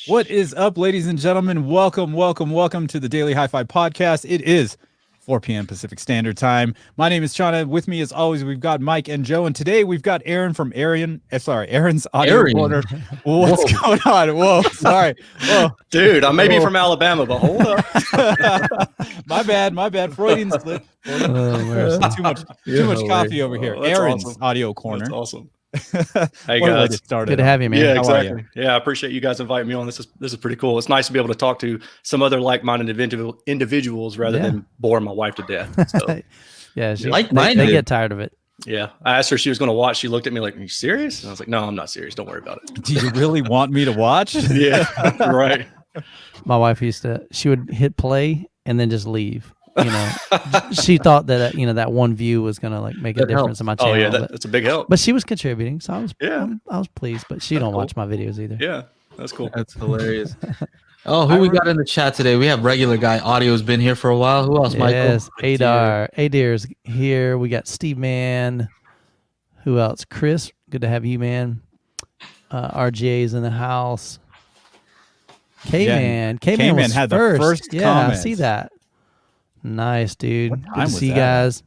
What is up, ladies and gentlemen? Welcome to the Daily HiFi podcast. It is 4 p.m. Pacific Standard Time. My name is Chana. With me, as always, we've got Mike and Joe, and today we've got Erin from Erin's Audio Corner. What's going on? Whoa, sorry. Whoa. Dude, I may be from Alabama, but hold up. My bad. Freudian slip. Too much coffee over here. Erin's awesome. Audio Corner. That's awesome. Hey guys, good to have you, man. Yeah, How exactly. Yeah, I appreciate you guys inviting me on. This is pretty cool. It's nice to be able to talk to some other like-minded individuals rather than bore my wife to death. So, yeah, they get tired of it. Yeah, I asked her if she was going to watch. She looked at me like, "Are you serious?" And I was like, "No, I'm not serious. Don't worry about it." Do you really want me to watch? Yeah, right. My wife she would hit play and then just leave. She thought that that one view was gonna like make a difference in my channel. Oh yeah, that's a big help. But she was contributing, so I was pleased. But she don't watch my videos either. Yeah, that's cool. That's hilarious. Oh, who we got in the chat today? We have regular guy. Audio's been here for a while. Who else, Michael? Yes, Adar's here. We got Steve Man. Who else? Chris, good to have you, man. RJ's in the house. K-Man had first. the first Yeah, comment. I see that. Nice, dude. What Good time to was see you that? guys.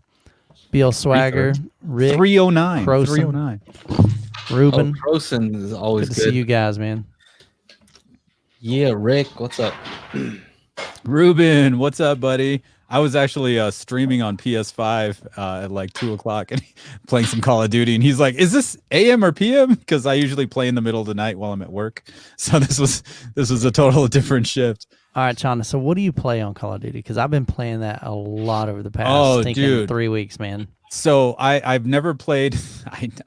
Bill Swagger, Rick, 309. Croson. 309. Ruben. Croson is always Good good. to see you guys, man. Yeah, Rick, what's up? Ruben, what's up, buddy? I was actually streaming on PS5 at like 2 o'clock and playing some Call of Duty, and he's like, "Is this AM or PM?" Because I usually play in the middle of the night while I'm at work. So this was a total different shift. All right, Chana. So what do you play on Call of Duty? Because I've been playing that a lot over the past 3 weeks, man. So I've never played.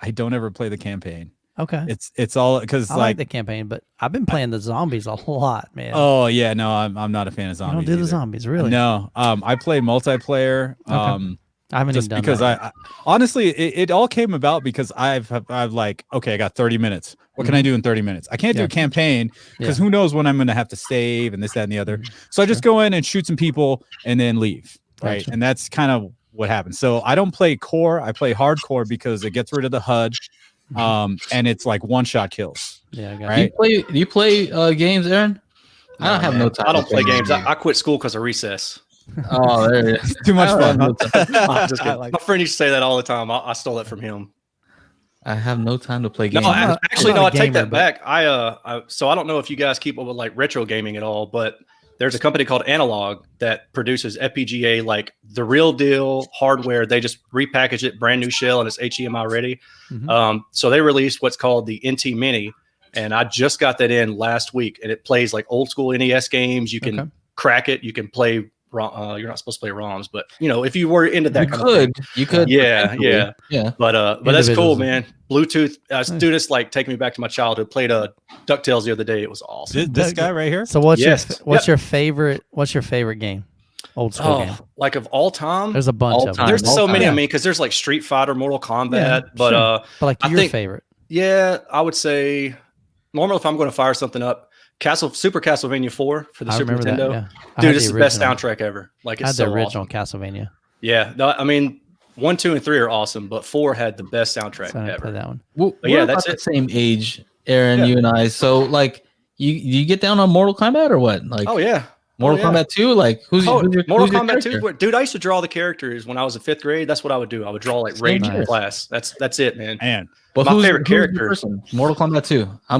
I don't ever play the campaign. Okay. It's all because I like the campaign, but I've been playing the zombies a lot, man. Oh yeah, no, I'm not a fan of zombies. You don't do the zombies, really? No. I play multiplayer. Okay. I haven't just even done because that. I honestly it all came about because I've like, okay, I got 30 minutes. What can I do in 30 minutes? I can't do a campaign because who knows when I'm going to have to save and this, that, and the other. So I just go in and shoot some people and then leave. Right. Gotcha. And that's kind of what happens. So I don't play core. I play hardcore because it gets rid of the HUD. And it's like one-shot kills. Yeah, I got right. Do you play games, Aaron? I don't have no time. I don't play games. I quit school because of recess. Oh, there it is. Too much fun. I'm just kidding. My friend used to say that all the time. I stole it from him. I have no time to play games. No, I take that back. So I don't know if you guys keep up with like retro gaming at all, but there's a company called Analog that produces FPGA, like the real deal hardware. They just repackage it, brand new shell, and it's HDMI ready. So they released what's called the NT Mini, and I just got that in last week, and it plays like old school NES games. You can crack it. You can play. You're not supposed to play ROMs, but if you were into that, you could. Yeah. But that's cool, man. Bluetooth, students like take me back to my childhood. Played DuckTales the other day. It was awesome. This guy right here. So what's your favorite game? Old school game. Like of all time. There's a bunch of them. There's so many. I mean, because there's like Street Fighter, Mortal Kombat, but like your favorite. Yeah, I would say normally if I'm going to fire something up, Super Castlevania 4 for the Super Nintendo. Dude, this is the best soundtrack ever. Like it's the original Castlevania. Yeah, no, I mean 1, 2, and 3 are awesome, but 4 had the best soundtrack ever. Play that one. Well, yeah, that's the same age, Aaron. You and I. So like, you get down on Mortal Kombat or what? Like, oh yeah. Mortal Kombat 2, like who's your Kombat 2? character? Dude, I used to draw the characters when I was in 5th grade. That's what I would do. I would draw like Rage in class. That's it, man. But my favorite character. Mortal Kombat 2. I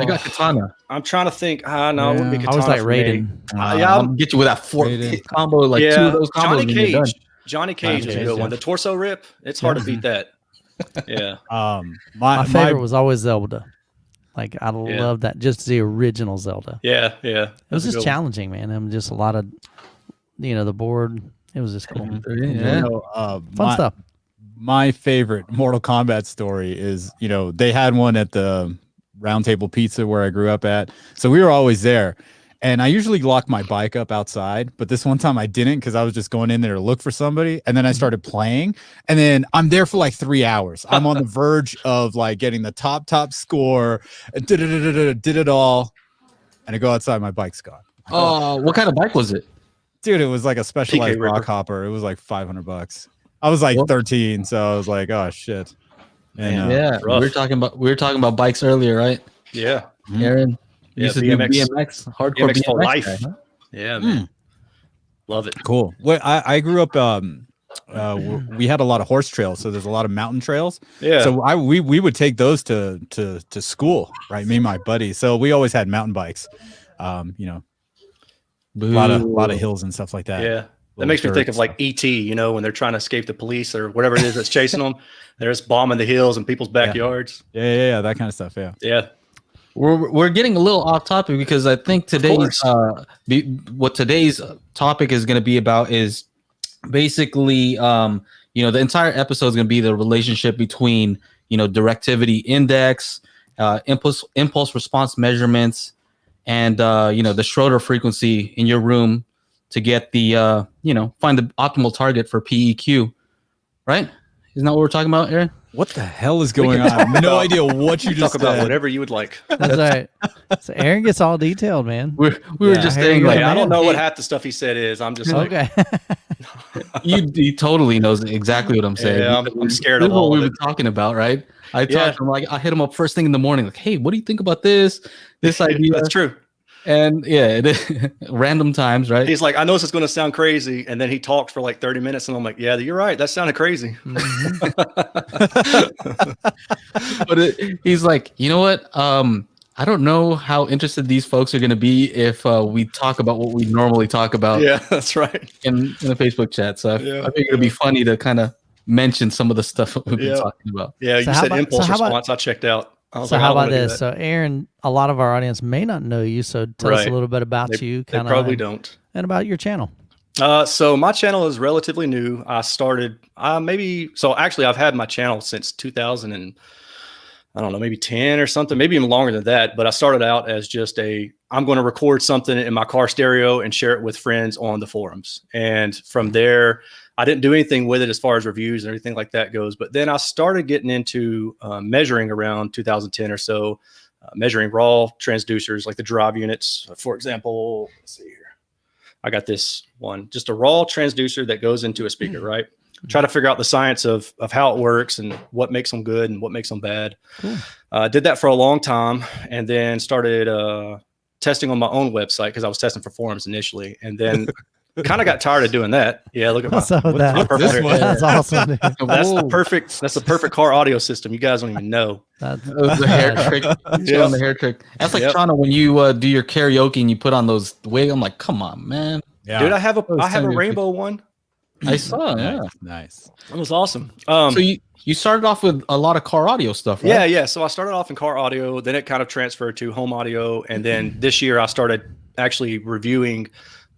got Katana. I'm trying to think. No, it wouldn't be Katana. I was like Raiden. I'll get you with that 4 combo, like 2 of those combos. Johnny Cage is a good one. The torso rip, it's hard to beat that. Yeah. My favorite was always Zelda. Like I love that, just the original Zelda. Yeah. It was just challenging, man. And just a lot of, the board. It was just cool. Fun stuff. My favorite Mortal Kombat story is, they had one at the Round Table Pizza where I grew up at. So we were always there. And I usually lock my bike up outside, but this one time I didn't because I was just going in there to look for somebody. And then I started playing, and then I'm there for like 3 hours. I'm on the verge of like getting the top score. Did it all, and I go outside, my bike's gone. Oh, what kind of bike was it? Dude, it was like a specialized rock hopper. It was like $500. I was like 13, so I was like, oh shit. And, we were talking about bikes earlier, right? Yeah. Erin, Yeah, Used to do BMX, BMX, hardcore BMX for BMX life. guy, huh? Yeah, man. Love it. Cool. Well, I grew up. We had a lot of horse trails, so there's a lot of mountain trails. Yeah. So we would take those to school, right? Me and my buddy. So we always had mountain bikes. You know, a lot of hills and stuff like that. Yeah. That makes me think of like E.T., you know, when they're trying to escape the police or whatever it is that's chasing them. They're just bombing the hills and people's backyards. Yeah, that kind of stuff. Yeah. Yeah. We're getting a little off topic because I think today's what today's topic is going to be about is basically the entire episode is going to be the relationship between directivity index, impulse response measurements, and the Schroeder frequency in your room to get the find the optimal target for PEQ, right? Isn't that what we're talking about, Erin? What the hell is going on? I have no idea what you just talk about said. whatever you would like. That's right. So Erin gets all detailed, man. We were just saying, like, I don't know what half the stuff he said is. I'm just like, Okay. he totally knows exactly what I'm saying. Yeah, I'm scared This of is what all we of were it. talking about, right? I talked to him, like I hit him up first thing in the morning, like, hey, what do you think about this idea? That's true. And random times, right? He's like, I know this is going to sound crazy. And then he talked for like 30 minutes. And I'm like, yeah, you're right. That sounded crazy. But he's like, you know what? I don't know how interested these folks are going to be if we talk about what we normally talk about Yeah, that's right. in the Facebook chat. So I think it'd be funny to kind of mention some of the stuff that we've been talking about. Yeah, So you how said about- impulse so how about- response. I checked out. I was So like, how I don't about wanna do this? that. So Erin, a lot of our audience may not know you. So tell us a Right. little bit about They, you, they probably don't. and about your channel. So my channel is relatively new. I started actually I've had my channel since 2000 and I don't know, maybe 10 or something, maybe even longer than that. But I started out as just I'm going to record something in my car stereo and share it with friends on the forums. And from there, I didn't do anything with it as far as reviews and everything like that goes. But then I started getting into measuring around 2010 or so, measuring raw transducers like the drive units. For example, let's see here. I got this one, just a raw transducer that goes into a speaker, right? Try to figure out the science of how it works and what makes them good and what makes them bad. Cool. Did that for a long time and then started testing on my own website because I was testing for forums initially. And then kind of got tired of doing that. Yeah, look at my, So my that- purple hair. That's awesome. Dude. That's the perfect car audio system. You guys don't even know. That's The hair trick. Yeah. The hair trick. That's like Yep. Toronto when you do your karaoke and you put on those wig. I'm like, come on, man. Yeah. Dude, I have a sounded rainbow one. I saw. Yeah. Nice. It was awesome. So you started off with a lot of car audio stuff, right? Yeah. So I started off in car audio, then it kind of transferred to home audio, and then this year I started actually reviewing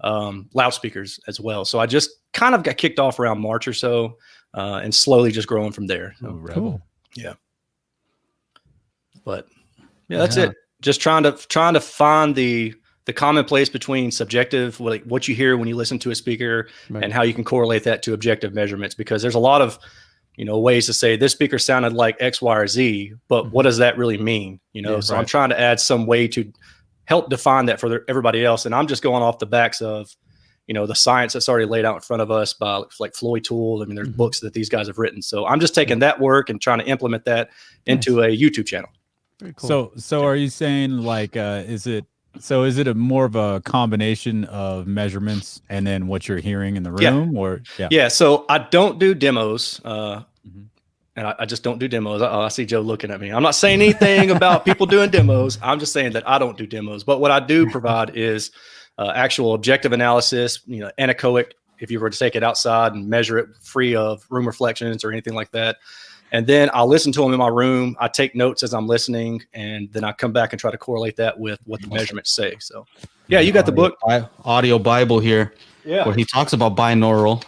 loudspeakers as well. So I just kind of got kicked off around March or so, and slowly just growing from there. So, Rebel. yeah. But yeah, that's it. Just trying to find the common place between subjective, like what you hear when you listen to a speaker, Right. and how you can correlate that to objective measurements. Because there's a lot of ways to say this speaker sounded like X, Y, or Z, but what does that really mean? Yeah, So I'm trying to add some way to help define that for everybody else. And I'm just going off the backs of, the science that's already laid out in front of us by like Floyd Toole. I mean, there's books that these guys have written. So I'm just taking that work and trying to implement that into a YouTube channel. very cool. So are you saying like is it a more of a combination of measurements and then what you're hearing in the room or Yeah. So I don't do demos. And I just don't do demos. I see Joe looking at me. I'm not saying anything about people doing demos. I'm just saying that I don't do demos. But what I do provide is actual objective analysis, anechoic, if you were to take it outside and measure it free of room reflections or anything like that. And then I'll listen to them in my room. I take notes as I'm listening, and then I come back and try to correlate that with what the measurements say. So, yeah, you got the book. Audio Bible here, where he talks about binaural.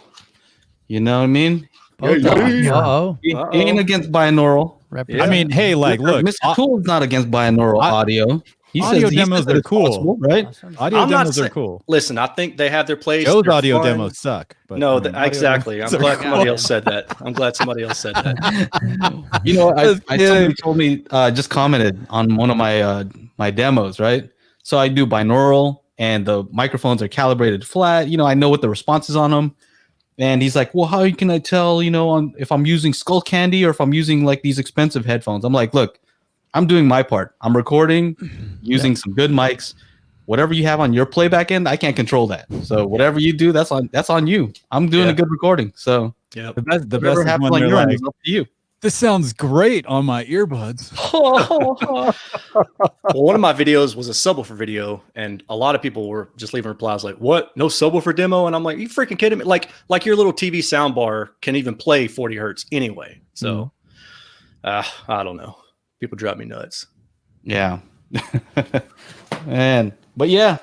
You know what I mean? Uh-oh. He ain't against binaural. Represent. I mean, hey, like look, Mr. Cool's not against binaural audio. He audio says demos that are it's cool. possible, right? audio I'm not demos are saying- cool. Listen, I think they have their place. Joe's They're audio fun. demos suck. But No, I mean, audio exactly. I'm demos glad are somebody cool. else said that. I'm glad somebody else said that. Somebody told me just commented on one of my demos, right? So I do binaural, and the microphones are calibrated flat. I know what the response is on them. And he's like, well, how can I tell, if I'm using Skull Candy or if I'm using like these expensive headphones? I'm like, look, I'm doing my part. I'm recording using some good mics. Whatever you have on your playback end, I can't control that. So whatever you do, that's on you. I'm doing a good recording. So yeah, The best whatever is happens when on they're your end like, is up to you. this sounds great on my earbuds. Well, one of my videos was a subwoofer video, and a lot of people were just leaving replies like, "What? No subwoofer demo?" And I'm like, "You freaking kidding me? Like your little TV soundbar can even play 40 hertz anyway." So, I don't know. People drive me nuts. Yeah. Man. But yeah.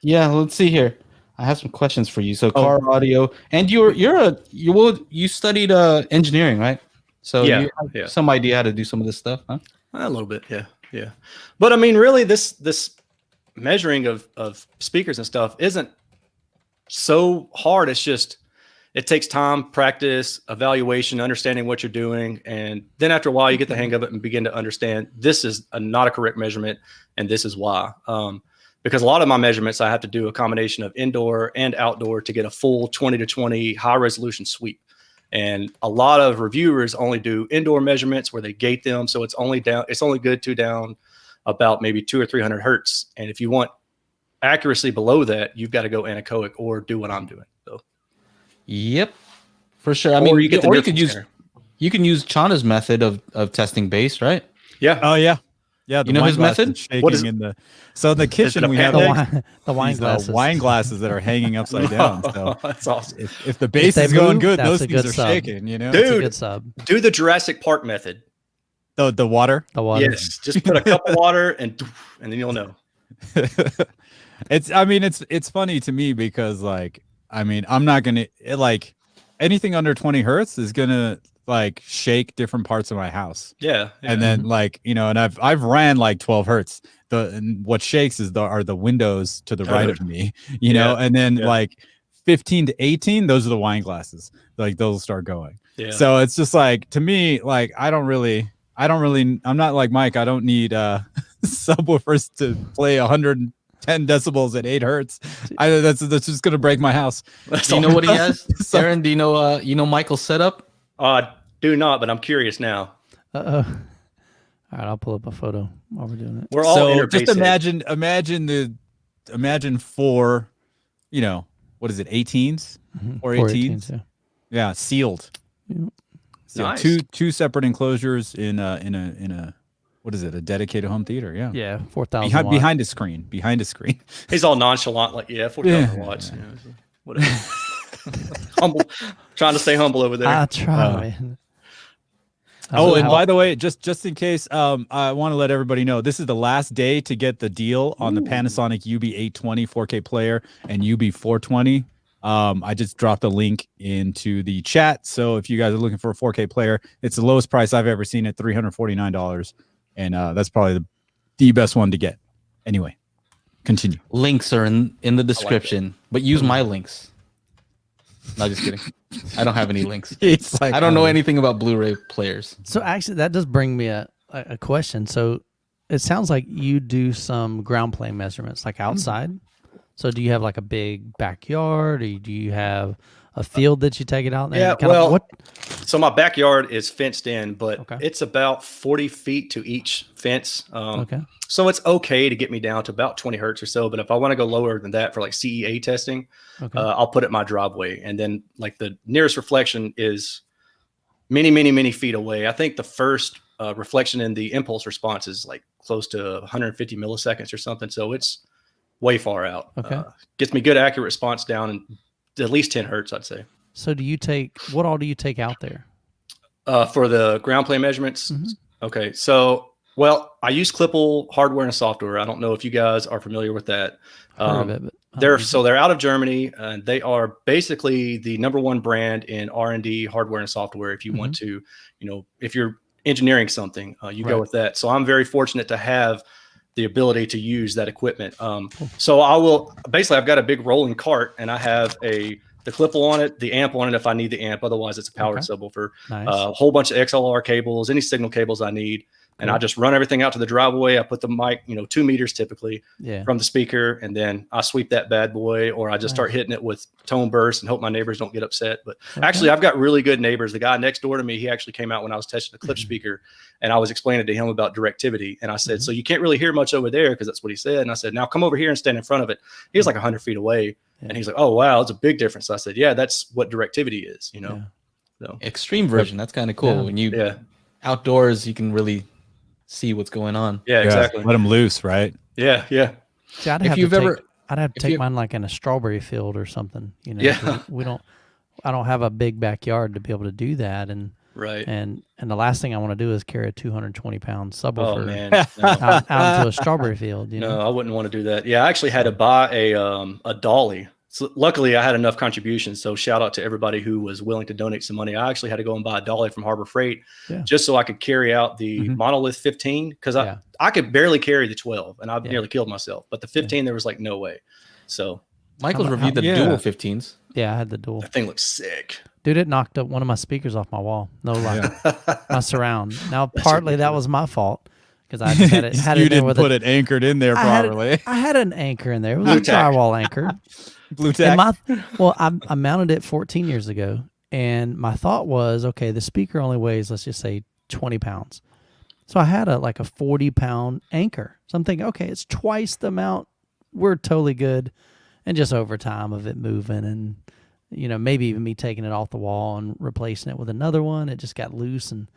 Let's see here. I have some questions for you. So car audio, and you studied engineering, right? So Yeah, you have some idea how to do some of this stuff, huh? A little bit, yeah. But I mean, really, this measuring of speakers and stuff isn't so hard. It's just it takes time, practice, evaluation, understanding what you're doing, and then after a while, you get the hang of it and begin to understand this is not a correct measurement, and this is why. Because a lot of my measurements, I have to do a combination of indoor and outdoor to get a full 20 to 20 high resolution sweep. And a lot of reviewers only do indoor measurements where they gate them. So it's only good to down about maybe 200 or 300 hertz. And if you want accuracy below that, you've got to go anechoic or do what I'm doing. So, yep, for sure. I mean, you can use Chana's method of testing bass, right? Yeah. Oh yeah. Yeah, you know his method. Shaking in the the kitchen we have the wine glasses. Wine glasses that are hanging upside down. So that's awesome. If the bass is going good, those things are sub. shaking. You know, dude. Good sub. Do the Jurassic Park method. The water. The water. Yes, just put a cup of water and then you'll know. It's funny to me because I'm not gonna anything under 20 hertz is gonna shake different parts of my house. Yeah. And then and I've ran 12 hertz. And what shakes are the windows to the right of me, you know, and then 15 to 18, those are the wine glasses. Those start going. Yeah. So it's just to me, I'm not like Mike. I don't need subwoofers to play 110 decibels at 8 hertz. That's just gonna break my house. Do you know what he has? Erin, do you know Michael's setup? Do not, but I'm curious now. All right, I'll pull up a photo while we're doing it. We're all just imagine 4, what is it, 18s or 18s? Yeah, sealed. Yeah. So nice. two separate enclosures in a what is it, a dedicated home theater? Yeah. Yeah, 4,000 behind a screen. He's all nonchalant, 4,000 watts. Yeah. Whatever. Humble, trying to stay humble over there. I try, man. And by the way, just in case, I want to let everybody know this is the last day to get the deal on the Panasonic UB820 4K player and UB420. I just dropped a link into the chat, so if you guys are looking for a 4K player, it's the lowest price I've ever seen at $349, and that's probably the best one to get. Anyway, continue. Links are in the description, but use my links. No, just kidding. I don't have any links. I don't know anything about Blu-ray players. So actually, that does bring me a question. So it sounds like you do some Groundplay measurements, outside. So do you have a big backyard, or do you have a field that you take it out there? Yeah, so my backyard is fenced in, but it's about 40 feet to each fence. So it's okay to get me down to about 20 hertz or so. But if I want to go lower than that for CEA testing, I'll put it in my driveway. And then the nearest reflection is many, many, many feet away. I think the first reflection in the impulse response is close to 150 milliseconds or something. So it's way far out. Gets me good accurate response down in at least 10 hertz, I'd say. So what all do you take out there? For the Groundplay measurements? Mm-hmm. Okay. So, I use Klippel hardware and software. I don't know if you guys are familiar with that. Heard of it, but they're out of Germany, and they are basically the #1 brand in R&D hardware and software. If you want to, if you're engineering something, you go with that. So I'm very fortunate to have the ability to use that equipment. So I've got a big rolling cart, and I have the Klippel on it, the amp on it if I need the amp. Otherwise, it's a powered subwoofer. Nice. A whole bunch of XLR cables, any signal cables I need. and I just run everything out to the driveway. I put the mic, 2 meters typically Yeah. from the speaker, and then I sweep that bad boy, or I just start hitting it with tone bursts and hope my neighbors don't get upset. But actually, I've got really good neighbors. The guy next door to me, he actually came out when I was testing the clip speaker, and I was explaining to him about directivity. And I said, so you can't really hear much over there, because that's what he said. And I said, now come over here and stand in front of it. He was like 100 feet away. And he's like, oh, wow, it's a big difference. So I said, yeah, that's what directivity is, So Extreme version. That's kind of cool. Yeah. When you outdoors, you can really see what's going on. Yeah, exactly. Let them loose, right? Yeah. See, I'd have to take mine like in a strawberry field or something. Yeah. I don't have a big backyard to be able to do that, and Right. And the last thing I want to do is carry a 220-pound subwoofer Oh man, no. out into a strawberry field. No, I wouldn't want to do that. Yeah, I actually had to buy a dolly. So luckily, I had enough contributions. So shout out to everybody who was willing to donate some money. I actually had to go and buy a dolly from Harbor Freight just so I could carry out the Monolith 15, because I could barely carry the 12, and I nearly killed myself. But the 15, there was like no way. So Michael's reviewed the dual 15s. Yeah, I had the dual. That thing looks sick. Dude, it knocked up one of my speakers off my wall. No lie. My surround. Now, partly that was my fault, because I just had it you in there didn't with put it anchored in there properly. I had an anchor in there. It was a drywall anchor. Blue tack. I mounted it 14 years ago, and my thought was, okay, the speaker only weighs, let's just say, 20 pounds. So I had a 40-pound anchor. So I'm thinking, okay, it's twice the amount. We're totally good. And just over time of it moving, and maybe even me taking it off the wall and replacing it with another one, it just got loose. And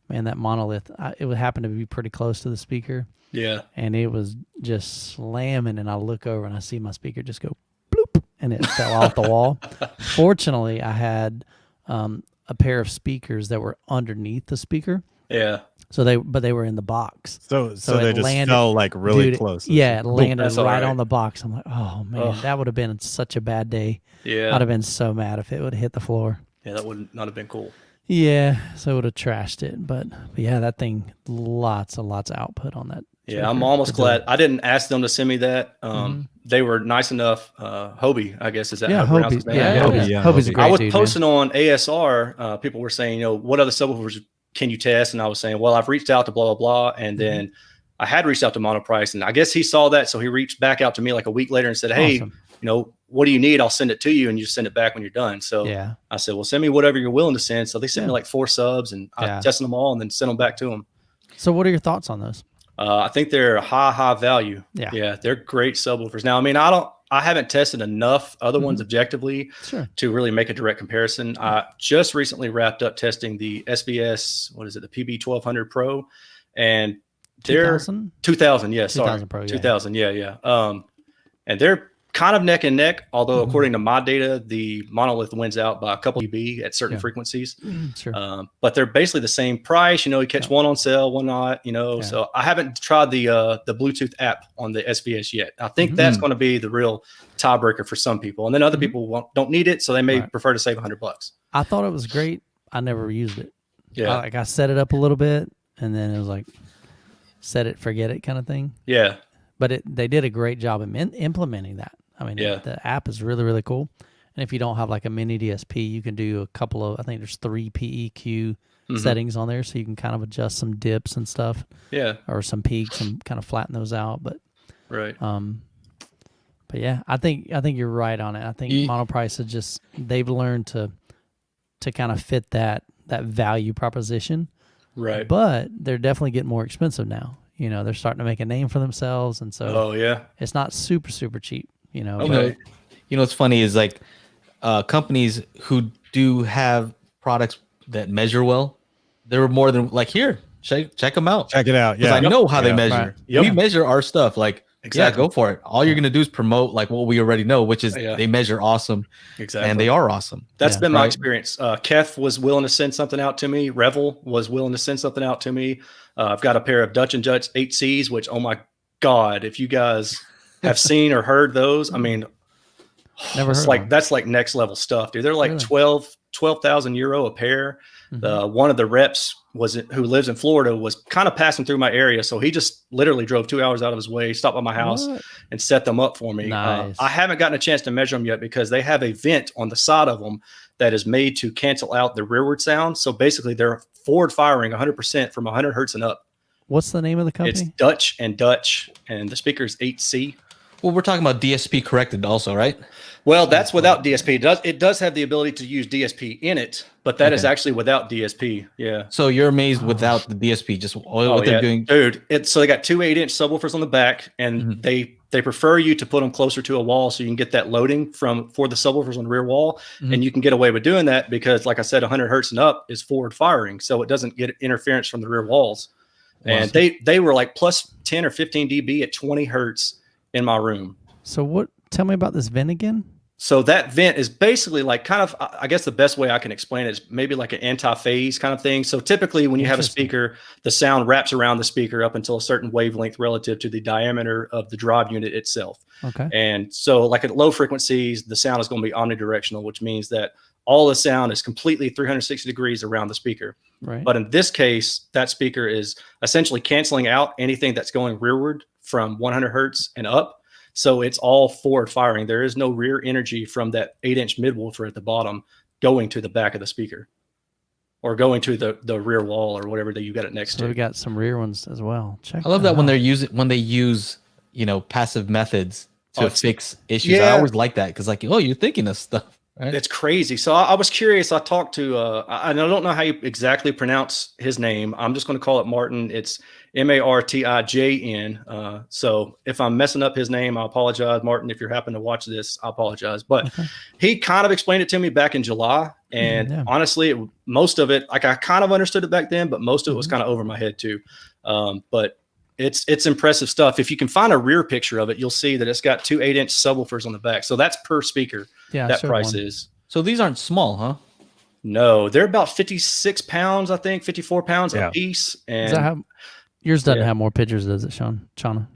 man, that Monolith, it would happen to be pretty close to the speaker. Yeah. And it was just slamming, and I look over and I see my speaker just go bloop, and it fell off the wall. Fortunately, I had a pair of speakers that were underneath the speaker. Yeah. So they were in the box. So they just fell really close. Yeah, it landed right on the box. I'm like, oh man, that would have been such a bad day. Yeah. I'd have been so mad if it would have hit the floor. Yeah, that would not have been cool. Yeah, so it would have trashed it. But yeah, that thing, lots of output on that. Yeah, I'm almost glad I didn't ask them to send me that. They were nice enough. Hobie, I guess, is that how pronounce his name? Hobie's a great dude. I was posting on ASR. People were saying, what other subwoofers can you test? And I was saying, well, I've reached out to blah, blah, blah. And then I had reached out to Monoprice, and I guess he saw that. So he reached back out to me like a week later and said, hey, what do you need? I'll send it to you, and you just send it back when you're done. So I said, well, send me whatever you're willing to send. So they sent me like 4 subs, and I tested them all and then sent them back to them. So what are your thoughts on those? I think they're high value. Yeah. They're great subwoofers. Now, I mean, I haven't tested enough other ones objectively to really make a direct comparison. I just recently wrapped up testing the SVS, the PB1200 Pro, and they're 2000. Yeah. 2000 Pro. 2000. Yeah. And they're kind of neck and neck, although according to my data, the Monolith wins out by a couple dB at certain frequencies. But they're basically the same price. You catch one on sale, one not. So I haven't tried the Bluetooth app on the SVS yet. I think that's going to be the real tiebreaker for some people, and then other people don't need it, so they may prefer to save $100. I thought it was great. I never used it. Yeah, I set it up a little bit, and then it was like set it, forget it kind of thing. Yeah, but they did a great job in implementing that. I mean, the app is really, really cool. And if you don't have like a mini DSP, you can do a couple of, I think there's 3 PEQ settings on there, so you can kind of adjust some dips and stuff. Yeah. Or some peaks and kind of flatten those out. But but yeah, I think you're right on it. I think Monoprice is they've learned to kind of fit that value proposition. Right. But they're definitely getting more expensive now. They're starting to make a name for themselves, and so it's not super, super cheap. What's funny is like companies who do have products that measure well, they're more than like, here, check them out. Check it out. Yeah. I know how they measure. Right. We measure our stuff. Like, go for it. All you're going to do is promote like what we already know, which is they measure awesome. Exactly. And they are awesome. That's been my experience. Kef was willing to send something out to me. Revel was willing to send something out to me. I've got a pair of Dutch & Dutch 8Cs, which, oh my God, if you guys have seen or heard those, I mean, that's like next level stuff, dude. They're like 12,000 euro a pair. One of the reps who lives in Florida was kind of passing through my area, so he just literally drove 2 hours out of his way, stopped by my house, and set them up for me. Nice. I haven't gotten a chance to measure them yet because they have a vent on the side of them that is made to cancel out the rearward sound. So basically, they're forward firing 100% from 100 hertz and up. What's the name of the It's company? Dutch, and the speaker is 8C. Well, we're talking about DSP corrected also, right? Well, that's without DSP. It does have the ability to use DSP in it, but that is actually without DSP. Yeah. So you're amazed without the DSP, just what they're doing. Dude. So they got two 8-inch subwoofers on the back, and they prefer you to put them closer to a wall so you can get that loading for the subwoofers on the rear wall, and you can get away with doing that because, like I said, 100 hertz and up is forward firing, so it doesn't get interference from the rear walls. Wow. And they were like plus 10 or 15 dB at 20 hertz in my room. So tell me about this vent again. So that vent is basically like kind of, I guess the best way I can explain it is maybe like an anti-phase kind of thing. So typically when you have a speaker, the sound wraps around the speaker up until a certain wavelength relative to the diameter of the drive unit itself. Okay. And so like at low frequencies, the sound is going to be omnidirectional, which means that all the sound is completely 360 degrees around the speaker. Right. But in this case, that speaker is essentially canceling out anything that's going rearward from 100 hertz and up. So it's all forward firing. There is no rear energy from that 8-inch midwoofer at the bottom going to the back of the speaker or going to the rear wall or whatever that you got it next to. We got some rear ones as well. I love that when they use passive methods to fix issues. Yeah. I always like that because you're thinking of stuff. Right? It's crazy. So I was curious. I talked to I don't know how you exactly pronounce his name. I'm just going to call it Martin. It's Martijn. So if I'm messing up his name, I apologize, Martin. If you happen to watch this, I apologize. But he kind of explained it to me back in July, and honestly, most of it, like I kind of understood it back then, but most of it was kind of over my head too. But it's impressive stuff. If you can find a rear picture of it, you'll see that it's got two 8-inch subwoofers on the back. So that's per speaker. Yeah, that price is. So these aren't small, huh? No, they're about 56 pounds, I think, 54 pounds a piece. And yours doesn't have more pictures, does it, Shauna?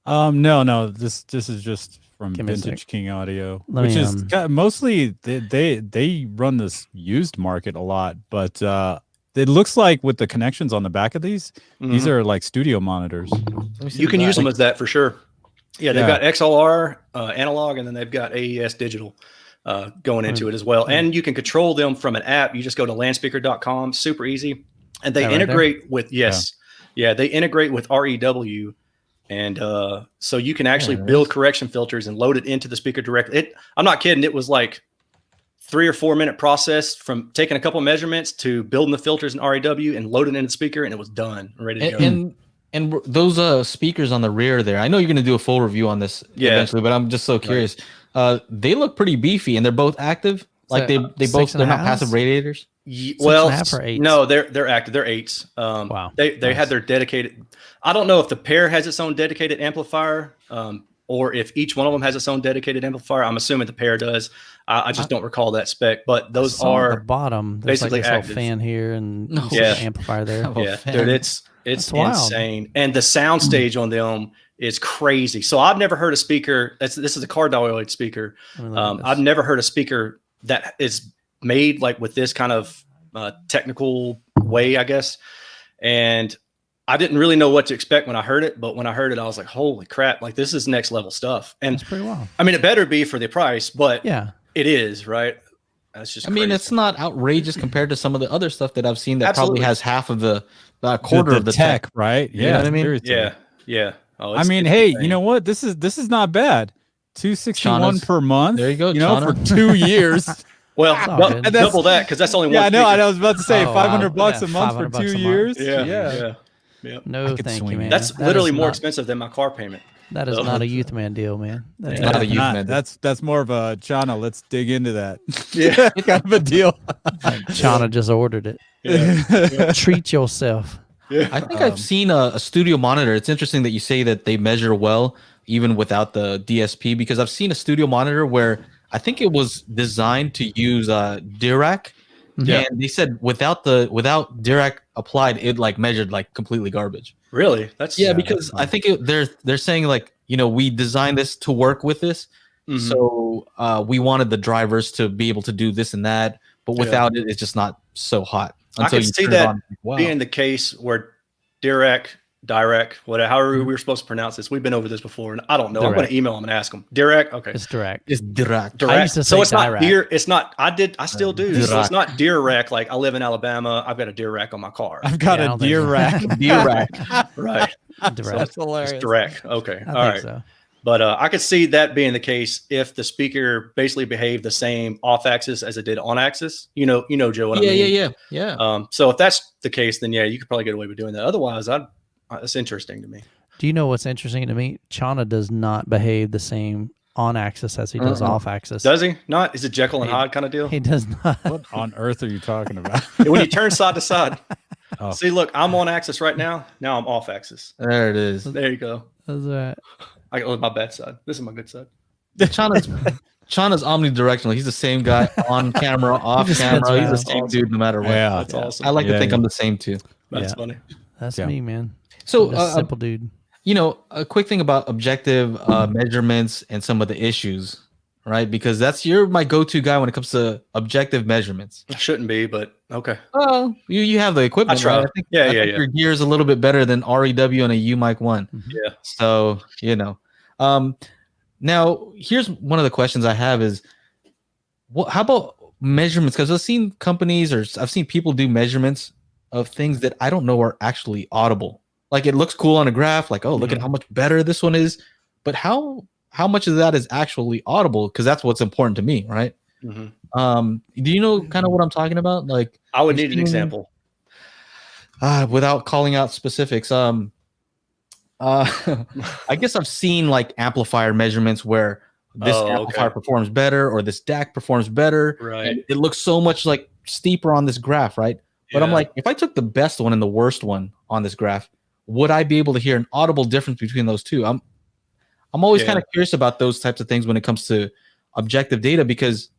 No. This is just from Vintage King Audio, which is mostly they run this used market a lot, but it looks like with the connections on the back of these are like studio monitors. You can use them as that for sure. Yeah, they've got XLR analog, and then they've got AES digital going into it as well. And you can control them from an app. You just go to landspeaker.com, super easy. And they integrate with, they integrate with REW. And so you can actually build correction filters and load it into the speaker directly. I'm not kidding. It was like 3 or 4 minute process from taking a couple of measurements to building the filters in REW and loading into the speaker, and it was done, ready to go. And those speakers on the rear there, I know you're going to do a full review on this eventually, but I'm just so curious. They look pretty beefy, and they're both active. Like they're not passive radiators. No, they're active. They're 8s. Wow. They had their dedicated. I don't know if the pair has its own dedicated amplifier, or if each one of them has its own dedicated amplifier. I'm assuming the pair does. I just don't recall that spec, but those are at the bottom. There's basically like this active. little fan here and amplifier there. Dude, it's insane, and the sound stage on them is crazy. So I've never heard a speaker. This is a cardioid speaker. I've never heard a speaker that is made like with this kind of technical way, I guess. And I didn't really know what to expect when I heard it, but when I heard it, I was like, "Holy crap! Like this is next level stuff." And that's pretty wild. I mean, it better be for the price, but it is, right? That's just. I mean, it's not outrageous compared to some of the other stuff that I've seen that probably has half of the quarter of the tech, right? Yeah, you know what I mean? Yeah. Oh, I mean, hey, you know what? This is not bad. $261 per month. There you go. For 2 years. Well, double that because that's only one. Yeah, I know. I was about to say $500 a month for 2 years. Yeah. No, thank you, man. That's literally more expensive than my car payment. That is not a youth man deal, man. That's not a youth man. That's more of a Chana. Let's dig into that. Yeah, kind of a deal. Chana just ordered it. Treat yourself. Yeah. I think I've seen a studio monitor. It's interesting that you say that they measure well even without the DSP, because I've seen a studio monitor where I think it was designed to use Dirac. Yeah. And they said without Dirac applied, it like measured like completely garbage. Really? Because I think they're saying like, we designed this to work with this. So we wanted the drivers to be able to do this and that, but without it, it's just not so hot. I can see that being the case where Dirac whatever, however we were supposed to pronounce this. We've been over this before, and I don't know. I'm going Direct. to email them and ask them. Direct, okay. It's direct. It's direct. Direct. I used to So say it's not direct. deer. It's not. I still do. So it's Direct. not deer rack. Like I live in Alabama. I've got a deer rack on my car. I've got Yeah, I a don't think deer so. rack. Deer rack. Right. Direct. That's hilarious. It's direct. Okay. I All think right. so. But I could see that being the case if the speaker basically behaved the same off axis as it did on axis. You know, Joe. What I mean? Yeah. So if that's the case, then yeah, you could probably get away with doing that. Otherwise, it's interesting to me. Do you know what's interesting to me? Chana does not behave the same on axis as he does off axis. Does he not? Is it Jekyll and Hyde kind of deal? He does not. What on earth are you talking about? When you turn side to side. Oh. See, look, I'm on axis right now. Now I'm off axis. There it is. There you go. That's right. I got my bad side. This is my good side. Chana's omnidirectional. He's the same guy on camera, off just camera. spins He's the around. same dude no matter what. Yeah. That's awesome. I like to Yeah, think yeah. I'm the same too. That's Yeah. funny. That's Yeah. me, man. So, Just a simple dude. you know, a quick thing about objective measurements and some of the issues, right? Because you're my go-to guy when it comes to objective measurements. I shouldn't be, but okay. Well, you have the equipment. I try. Right? I think, Yeah, I yeah, think yeah. your gear is a little bit better than REW and a U Mic 1. Yeah. So, you know. Now, here's one of the questions I have is, how about measurements? Because I've seen companies or I've seen people do measurements of things that I don't know are actually audible. Like it looks cool on a graph, like, oh, look at how much better this one is. But how much of that is actually audible? Because that's what's important to me, right? Mm-hmm. Do you know kind of what I'm talking about? Like, I would need an example. without calling out specifics. I guess I've seen like amplifier measurements where this amplifier performs better or this DAC performs better. Right. And it looks so much like steeper on this graph, right? But I'm Yeah. like, if I took the best one and the worst one on this graph, would I be able to hear an audible difference between those two? I'm always kind of curious about those types of things when it comes to objective data, because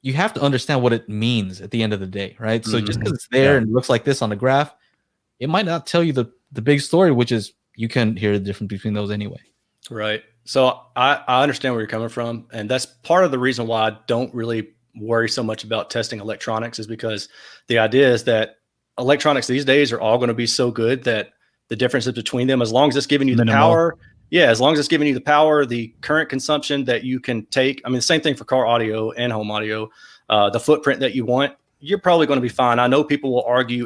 you have to understand what it means at the end of the day, right? So just because it's there and it looks like this on the graph, it might not tell you the big story, which is you can hear the difference between those anyway. Right. So I understand where you're coming from. And that's part of the reason why I don't really worry so much about testing electronics, is because the idea is that electronics these days are all going to be so good that the differences between them, as long as it's giving you the power, as long as it's giving you the power, the current consumption that you can take. I mean, the same thing for car audio and home audio, the footprint that you want, you're probably going to be fine. I know people will argue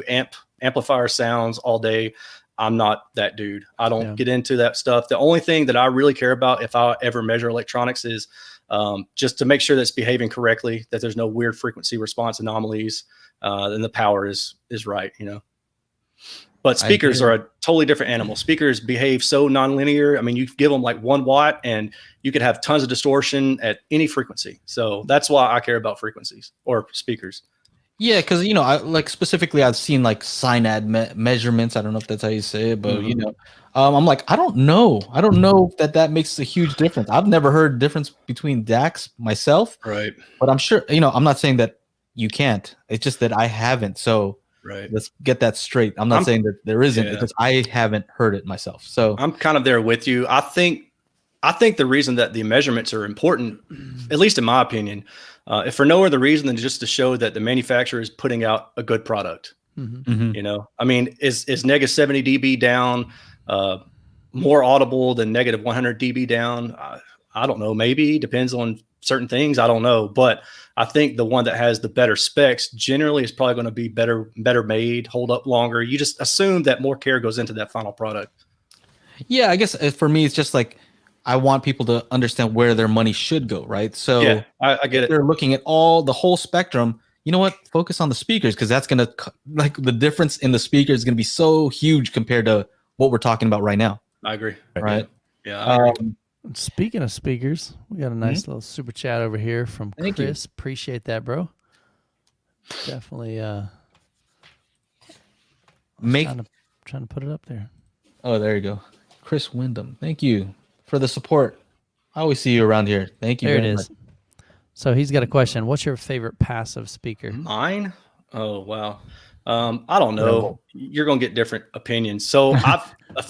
amplifier sounds all day. I'm not that dude. I don't get into that stuff. The only thing that I really care about if I ever measure electronics is just to make sure that it's behaving correctly, that there's no weird frequency response anomalies, and the power is right, you know. But speakers are a totally different animal. Speakers behave so nonlinear. I mean, you give them like 1 watt and you could have tons of distortion at any frequency. So that's why I care about frequencies or speakers. Yeah, because you know, specifically, I've seen like SINAD measurements. I don't know if that's how you say it, but you know, I'm like, I don't know that makes a huge difference. I've never heard difference between DACs myself, Right? But I'm sure, you know, I'm not saying that you can't. It's just that I haven't. So let's get that straight. I'm not saying that there isn't. It's just I haven't heard it myself. So I'm kind of there with you. I think the reason that the measurements are important, at least in my opinion, if for no other reason than just to show that the manufacturer is putting out a good product. You know, I mean, is negative 70 dB down more audible than negative 100 dB down? I don't know. Maybe depends on certain things. I don't know, but I think the one that has the better specs generally is probably going to be better made, hold up longer. You just assume that more care goes into that final product. Yeah, I guess for me, it's just like I want people to understand where their money should go, right? So I get it. They're looking at the whole spectrum. You know what? Focus on the speakers, because that's gonna the difference in the speakers is gonna be so huge compared to what we're talking about right now. I agree. Right? Yeah. I agree. Speaking of speakers, we got a nice little super chat over here from Thank Chris. Appreciate that, bro. Definitely trying to put it up there. Oh, there you go. Chris Wyndham. Thank you for the support. I always see you around here. Thank you. There very it is. much. So he's got a question. What's your favorite passive speaker? Mine? Oh, wow. I don't know. You're going to get different opinions. So I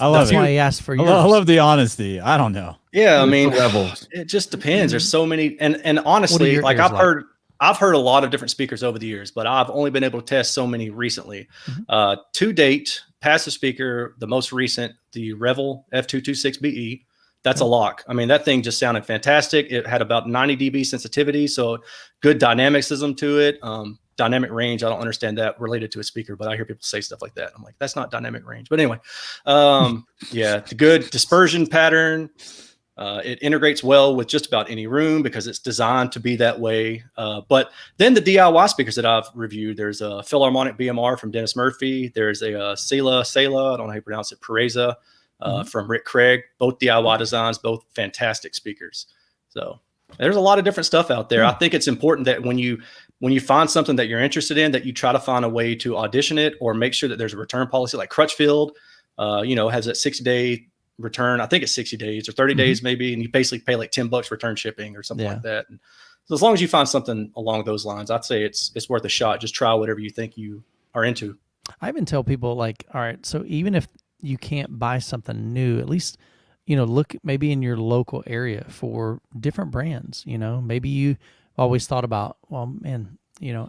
love That's why he asked for yours. I love the honesty. I don't know. Yeah, I mean, levels. it just depends. There's so many, and honestly, like I've heard a lot of different speakers over the years, but I've only been able to test so many recently. To date, passive speaker, the most recent, the Revel F226BE. That's a lock. I mean, that thing just sounded fantastic. It had about 90 dB sensitivity, so good dynamicism to it. Dynamic range, I don't understand that related to a speaker, but I hear people say stuff like that. I'm like, that's not dynamic range. But anyway, yeah, the good dispersion pattern. It integrates well with just about any room because it's designed to be that way. But then the DIY speakers that I've reviewed, there's a Philharmonic BMR from Dennis Murphy. There's a Sela, I don't know how you pronounce it, Pereza from Rick Craig. Both DIY designs, both fantastic speakers. So there's a lot of different stuff out there. I think it's important that when you find something that you're interested in, that you try to find a way to audition it or make sure that there's a return policy. Like Crutchfield, has that 60-day return. I think it's 60 days or 30 days maybe, and you basically pay like $10 return shipping or something like that. And so as long as you find something along those lines, I'd say it's worth a shot. Just try whatever you think you are into. I even tell people, like, all right, so even if you can't buy something new, at least, look maybe in your local area for different brands. Maybe you always thought about, well, man,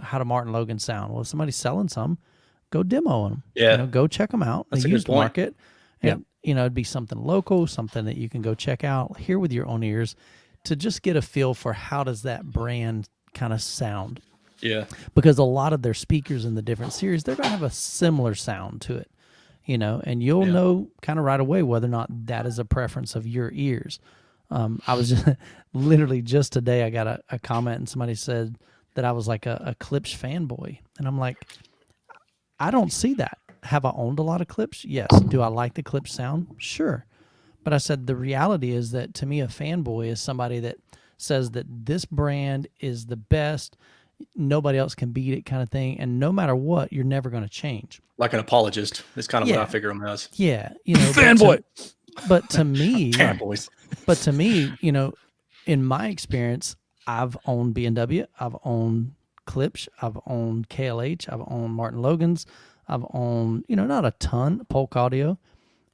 how do Martin Logan sound? Well, if somebody's selling some, go demo them. Yeah. Go check them out. That's the a used good point. market. And, it'd be something local, something that you can go check out, hear with your own ears to just get a feel for how does that brand kind of sound. Yeah. Because a lot of their speakers in the different series, they're going to have a similar sound to it, and you'll know kind of right away whether or not that is a preference of your ears. I was just literally just today, I got a comment and somebody said that I was like a Klipsch fanboy. And I'm like, I don't see that. Have I owned a lot of Klipsch? Yes. Do I like the Klipsch sound? Sure. But I said the reality is that to me, a fanboy is somebody that says that this brand is the best, nobody else can beat it kind of thing. And no matter what, you're never going to change. Like an apologist. That's kind of what I figure them as. Yeah. Fanboy. But to me, Fanboys. But to me, in my experience, I've owned B&W, I've owned Klipsch, I've owned KLH, I've owned Martin Logan's, I've owned, not a ton, Polk Audio,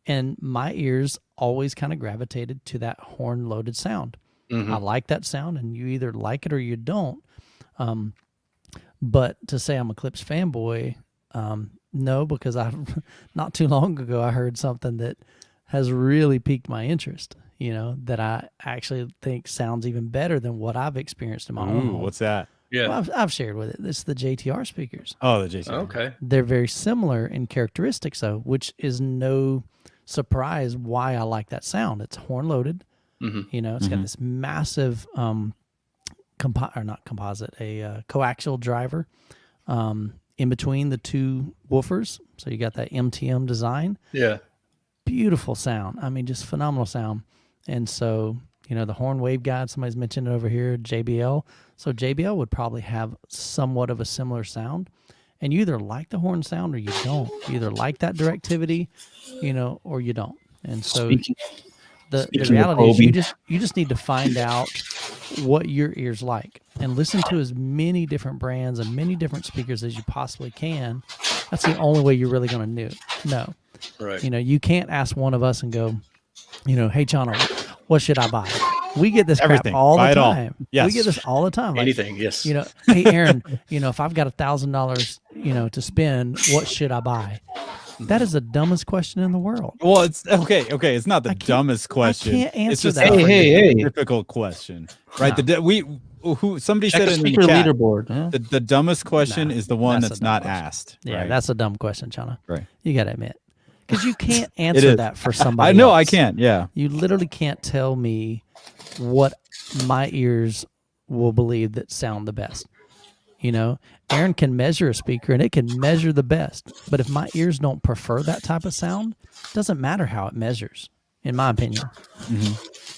and my ears always kind of gravitated to that horn-loaded sound. I like that sound, and you either like it or you don't. But to say I'm a Klipsch fanboy, no, because not too long ago I heard something that has really piqued my interest. That I actually think sounds even better than what I've experienced in my own home. What's that? Yeah. Well, I've shared with it. It's the JTR speakers. Oh, the JTR. Okay. They're very similar in characteristics, though, which is no surprise why I like that sound. It's horn loaded. It's got this massive coaxial driver in between the two woofers. So you got that MTM design. Yeah. Beautiful sound. I mean, just phenomenal sound. And so, the horn waveguide, somebody's mentioned it over here, JBL. So JBL would probably have somewhat of a similar sound. And you either like the horn sound or you don't. You either like that directivity, or you don't. And so the reality is you just need to find out what your ears like and listen to as many different brands and many different speakers as you possibly can. That's the only way you're really going to know. Right. You can't ask one of us and go, hey, Chana, what should I buy? We get this crap all the time. Yes. We get this all the time. Like, Anything, yes. Hey, Erin, if I've got $1,000, to spend, what should I buy? That is the dumbest question in the world. Well, it's okay. It's not the dumbest question. I can't answer it's just that. a difficult question, right? No. Somebody said in the speaker chat, leaderboard. Huh? the dumbest question is the one that's that's a not dumb question. asked. Yeah, right? that's a dumb question, Chana. Right. You got to admit. Because you can't answer that for somebody I know else. I can't. Yeah. You literally can't tell me what my ears will believe that sound the best. Erin can measure a speaker and it can measure the best. But if my ears don't prefer that type of sound, it doesn't matter how it measures, in my opinion.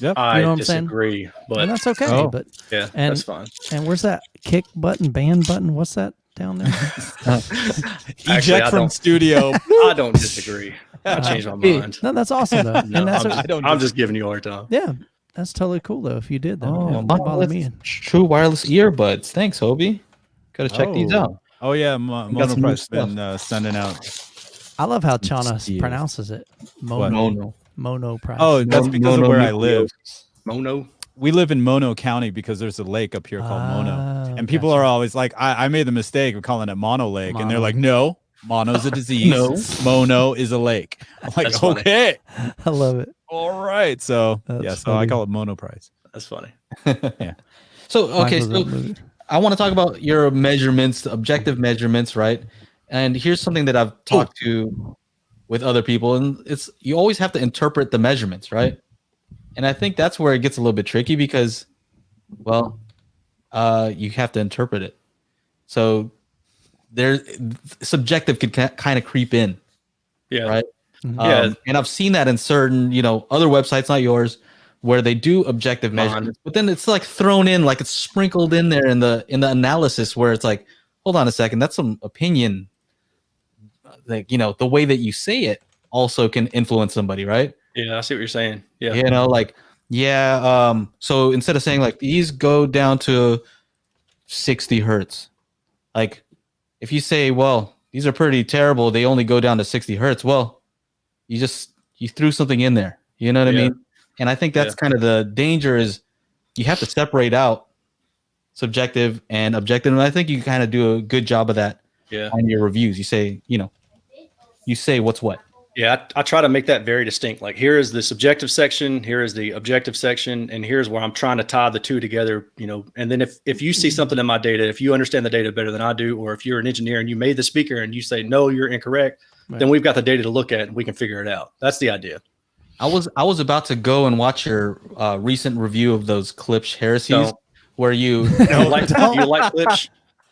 Yep. I know what I'm saying? disagree, but And that's okay. Oh. But yeah, and, that's fine. And where's that kick button, band button? What's that down there? Eject from studio. I don't disagree. I changed my mind. No, that's awesome though. No, and that's I'm just giving you a hard time. yeah, that's totally cool though. If you did that, Oh, it wouldn't bother me. true wireless earbuds. Thanks, Hobie. Gotta check these out. Oh yeah, got some new Monoprice been sending out. I love how Chana Steers. pronounces it. Mono price. Oh, that's because of where I live. Mono. We live in Mono County because there's a lake up here called Mono, and people gotcha. are always like, I made the mistake of calling it Mono Lake, and they're Mono. like, no, Mono's a disease. No. Mono is a lake. I'm like, That's funny. okay, I love it. all right. So That's so I funny. call it mono price. That's funny. So okay, Michael's so up movie. I want to talk about your measurements, objective measurements, right? And here's something that I've talked to with other people, and it's you always have to interpret the measurements, right? And I think that's where it gets a little bit tricky because, well, you have to interpret it. So there's subjective could kind of creep in, Yeah. right? Yeah. And I've seen that in certain, other websites, not yours, where they do objective Mine. measurements, but then it's like thrown in, like it's sprinkled in there in the analysis where it's like, hold on a second, that's some opinion. Like, the way that you say it also can influence somebody, right? Yeah. I see what you're saying. Yeah. So instead of saying like these go down to 60 hertz, like if you say, well, these are pretty terrible, they only go down to 60 hertz. Well, you threw something in there. You know what I Yeah. mean? And I think that's kind of the danger is you have to separate out subjective and objective. And I think you kind of do a good job of that on your reviews. You say, you say what's what. Yeah, I try to make that very distinct. Like here is the subjective section, here is the objective section, and here's where I'm trying to tie the two together, And then if you see something in my data, if you understand the data better than I do, or if you're an engineer and you made the speaker and you say, no, you're incorrect, then we've got the data to look at and we can figure it out. That's the idea. I was about to go and watch your recent review of those Klipsch heresies where you you like Klipsch?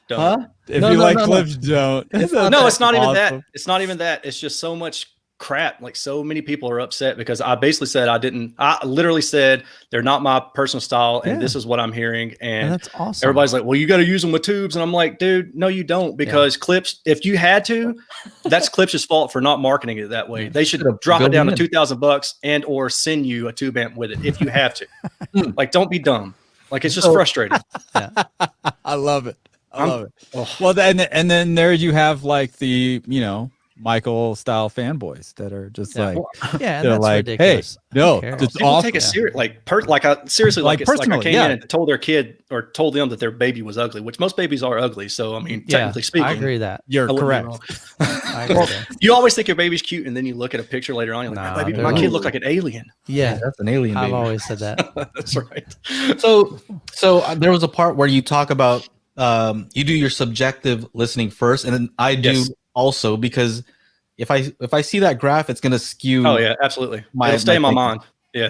Don't. Huh? If you like clips, don't. No, it's not even that. It's not even that. It's just so much crap. Like so many people are upset because I basically said I literally said they're not my personal style and this is what I'm hearing. And that's awesome. Everybody's like, well, you got to use them with tubes. And I'm like, dude, no, you don't, because Klipsch, if you had to, that's Klipsch's fault for not marketing it that way. They should drop it down to $2,000 and or send you a tube amp with it if you have to. Like, don't be dumb. Like, it's just frustrating. I love it. I love it. Well, and then there you have like the, Michael style fanboys that are just like, and they're that's like, ridiculous. hey, no, People awesome. take it serious, seriously, Like it's like I personally, came in and told their kid or told them that their baby was ugly, which most babies are ugly. So, I mean, technically speaking, I agree that. You're correct. I agree that. You always think your baby's cute, and then you look at a picture later on, you're like, my kid looked like an alien. Yeah, that's an alien baby. I've always said that. That's right. So there was a part where you talk about you do your subjective listening first, and then I do also, because if I see that graph, it's gonna skew. Oh yeah, absolutely. It'll stay in my mind. Yeah.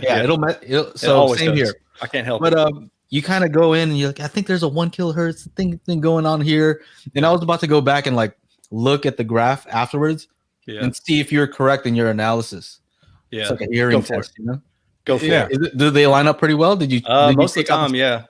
So always same does. here. I can't help it. But you kind of go in and you're like, I think there's a 1 kilohertz thing going on here, and I was about to go back and like look at the graph afterwards and see if you're correct in your analysis. Yeah, it's like a hearing test, Go for it. Do they line up pretty well? Did you? Most of the time, yeah.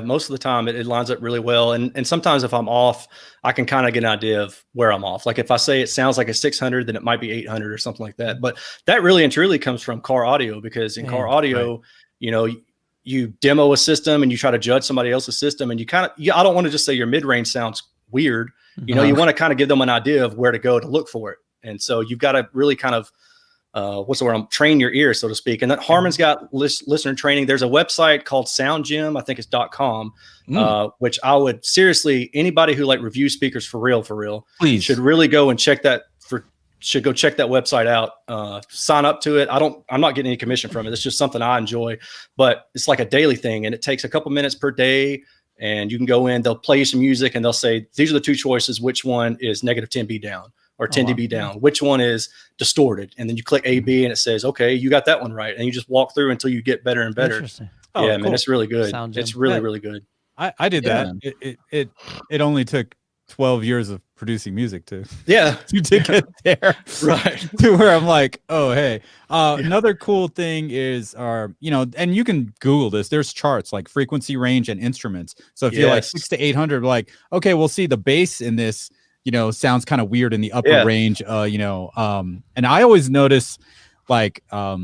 Most of the time, it lines up really well. And sometimes if I'm off, I can kind of get an idea of where I'm off. Like if I say it sounds like a 600, then it might be 800 or something like that. But that really and truly comes from car audio, because in car audio, you demo a system and you try to judge somebody else's system, and you kind of, I don't want to just say your mid-range sounds weird. You want to kind of give them an idea of where to go to look for it. And so you've got to really kind of, train your ear, so to speak. And that Harman's got listener training. There's a website called SoundGym, I think it's .com, which I would seriously, anybody who like reviews speakers for real, please should really go and check that should go check that website out. Sign up to it. I'm not getting any commission from it. It's just something I enjoy, but it's like a daily thing, and it takes a couple minutes per day. And you can go in, they'll play you some music, and they'll say, these are the two choices. Which one is negative 10B down or 10 dB down? Which one is distorted? And then you click A, B, and it says, okay, you got that one right. And you just walk through until you get better and better. Interesting. Man, it's really good. SoundGym. It's really good. I did that. It only took 12 years of producing music to get there. Right. To where I'm like, oh, hey. Another cool thing is and you can Google this. There's charts like frequency range and instruments. So if you're like 600 to 800, like, okay, we'll see the bass in this, sounds kind of weird in the upper range, and I always notice I'll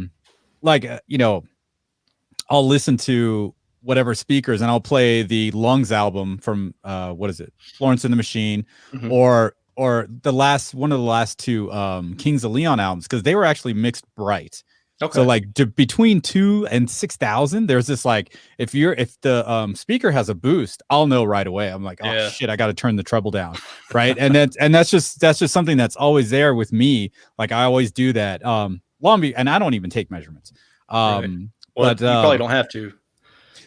listen to whatever speakers and I'll play the Lungs album from Florence and the Machine, or one of the last two Kings of Leon albums, because they were actually mixed bright. Okay. So like between 2 and 6,000, there's this like if the speaker has a boost, I'll know right away. I'm like, oh shit, I got to turn the treble down, right? and that's just something that's always there with me. Like I always do that. And I don't even take measurements. Right. Well, but you probably don't have to.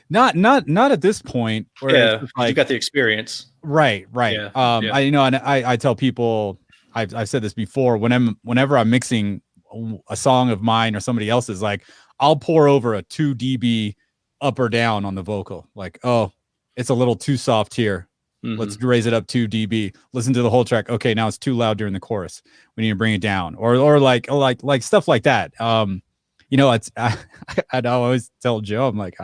Not at this point. Where Yeah, like, you got the experience. Right. Yeah, I tell people, I've said this before, whenever I'm mixing a song of mine or somebody else's, like I'll pour over a 2 dB up or down on the vocal. Like, oh, it's a little too soft here. Let's raise it up 2 dB. Listen to the whole track. Okay, now it's too loud during the chorus. We need to bring it down, or like stuff like that. I'd always tell Joe, I'm like,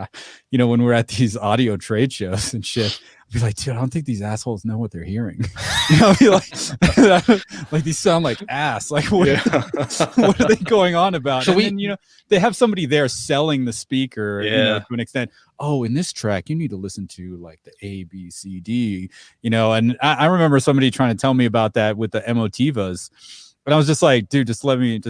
when we're at these audio trade shows and shit, I'd be like, dude, I don't think these assholes know what they're hearing. I'd be like these sound like ass. Like, what are they going on about? Then, they have somebody there selling the speaker, to an extent. Oh, in this track, you need to listen to like the A, B, C, D, and I remember somebody trying to tell me about that with the Emotivas. And I was just like, dude, let me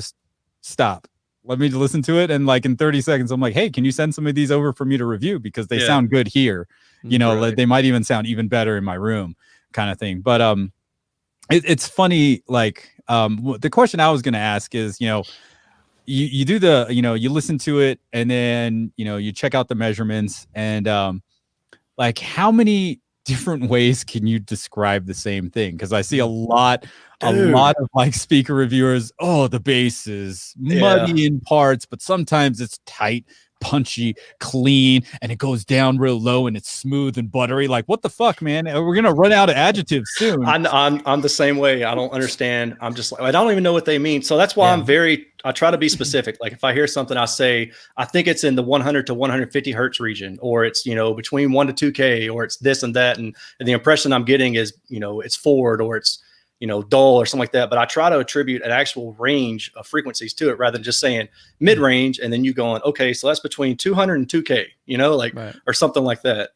stop. Let me listen to it. And like in 30 seconds, I'm like, hey, can you send some of these over for me to review? Because they sound good here. Like, they might even sound even better in my room kind of thing. But it's funny. Like the question I was going to ask is, you do the, you listen to it and then, you check out the measurements and like how many different ways can you describe the same thing? Because I see a lot of like speaker reviewers. Oh, the bass is muddy in parts, but sometimes it's tight, punchy, clean, and it goes down real low and it's smooth and buttery. Like, what the fuck, man? We're gonna run out of adjectives soon. I'm the same way. I don't understand. I'm just like, I don't even know what they mean. So that's why I try to be specific. Like if I hear something, I say, I think it's in the 100 to 150 hertz region, or it's, between 1 to 2K, or it's this and that. And the impression I'm getting is, it's forward, or it's, dull or something like that. But I try to attribute an actual range of frequencies to it rather than just saying mid range. And then you going, okay, so that's between 200 and 2K, or something like that.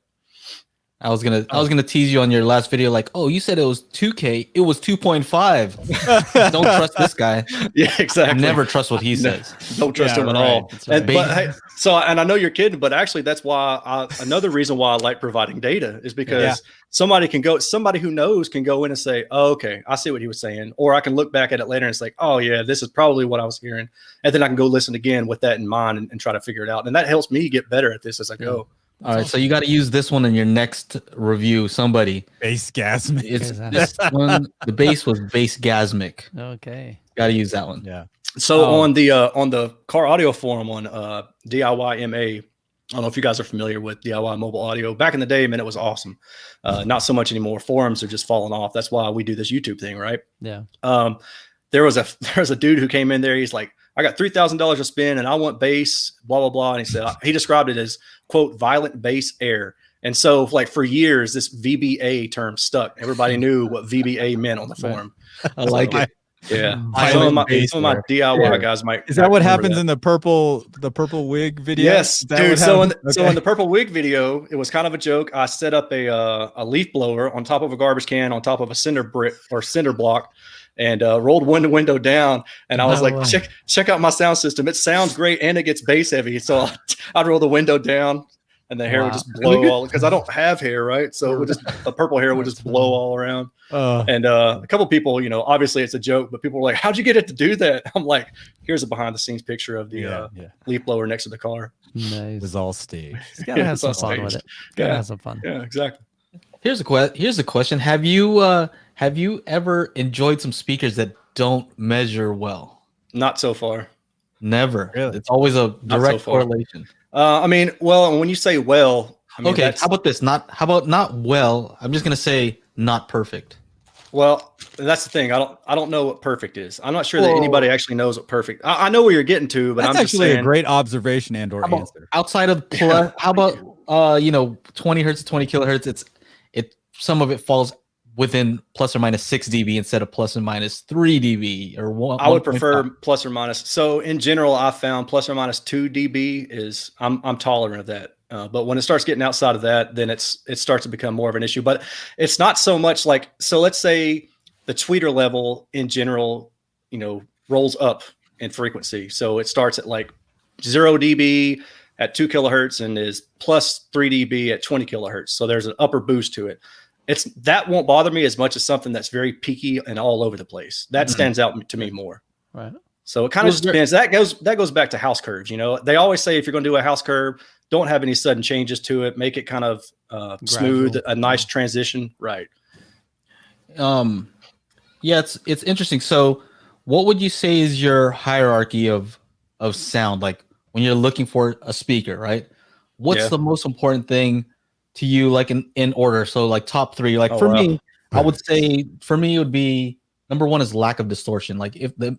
I was gonna tease you on your last video, like, oh, you said it was 2K, it was 2.5. Don't trust this guy. Yeah, exactly. Never trust what he says. Don't trust him at all. Right. And I know you're kidding, but actually that's why another reason why I like providing data is because somebody who knows can go in and say, oh, okay, I see what he was saying. Or I can look back at it later and it's like, oh yeah, this is probably what I was hearing. And then I can go listen again with that in mind and try to figure it out. And that helps me get better at this as I go. All right, so you got to use this one in your next review. Somebody Bassgasmic. It's this one. The bass was Bassgasmic. Okay, got to use that one. Yeah. So on the car audio forum on DIY MA, I don't know if you guys are familiar with DIY mobile audio. Back in the day, man, it was awesome. Not so much anymore. Forums are just falling off. That's why we do this YouTube thing, right? Yeah. There was a dude who came in there. He's like, I got $3,000 to spend and I want bass, blah, blah, blah. And he described it as, quote, violent bass air. And so like for years, this VBA term stuck. Everybody knew what VBA meant on the forum. I like it. Yeah. Some of my DIY guys might. Is that what happens in the purple wig video? Yes, dude. So in the purple wig video, it was kind of a joke. I set up a leaf blower on top of a garbage can, on top of a cinder block, and rolled one window down. And I was like, check out my sound system. It sounds great and it gets bass heavy. So I'd roll the window down and the hair would just blow all, because I don't have hair, right? So it would the purple hair would just blow all around. And a couple people, obviously it's a joke, but people were like, how'd you get it to do that? I'm like, here's a behind the scenes picture of the leaf blower next to the car. Nice. It was all staged. You gotta have some fun with it. Gotta have some fun. Yeah, exactly. Here's a question. Have you ever enjoyed some speakers that don't measure well? Not so far. Never. Really? It's always a direct correlation. When you say well, okay. How about this? How about not well? I'm just gonna say not perfect. Well, that's the thing. I don't know what perfect is. I'm not sure that anybody actually knows what perfect. I know where you're getting to, but that's I'm just actually saying, a great observation and/or answer. Outside of how about 20 hertz to 20 kilohertz? It some of it falls within plus or minus 6 dB instead of plus or minus 3 dB or 1. I would prefer plus or minus. So in general, I found plus or minus 2 dB is I'm tolerant of that. But when it starts getting outside of that, then it starts to become more of an issue. But it's not so much like, so let's say the tweeter level in general, rolls up in frequency. So it starts at like 0 dB at 2 kilohertz and is plus 3 dB at 20 kilohertz. So there's an upper boost to it. That won't bother me as much as something that's very peaky and all over the place. That stands out to me more. Right. So it kind of depends. That goes back to house curves. They always say if you're going to do a house curve, don't have any sudden changes to it. Make it kind of smooth, a nice transition. Right. Yeah, it's interesting. So what would you say is your hierarchy of sound? Like when you're looking for a speaker, right? What's the most important thing to you, like in order? So like top 3, like me, I would say for me it would be number 1 is lack of distortion. Like if the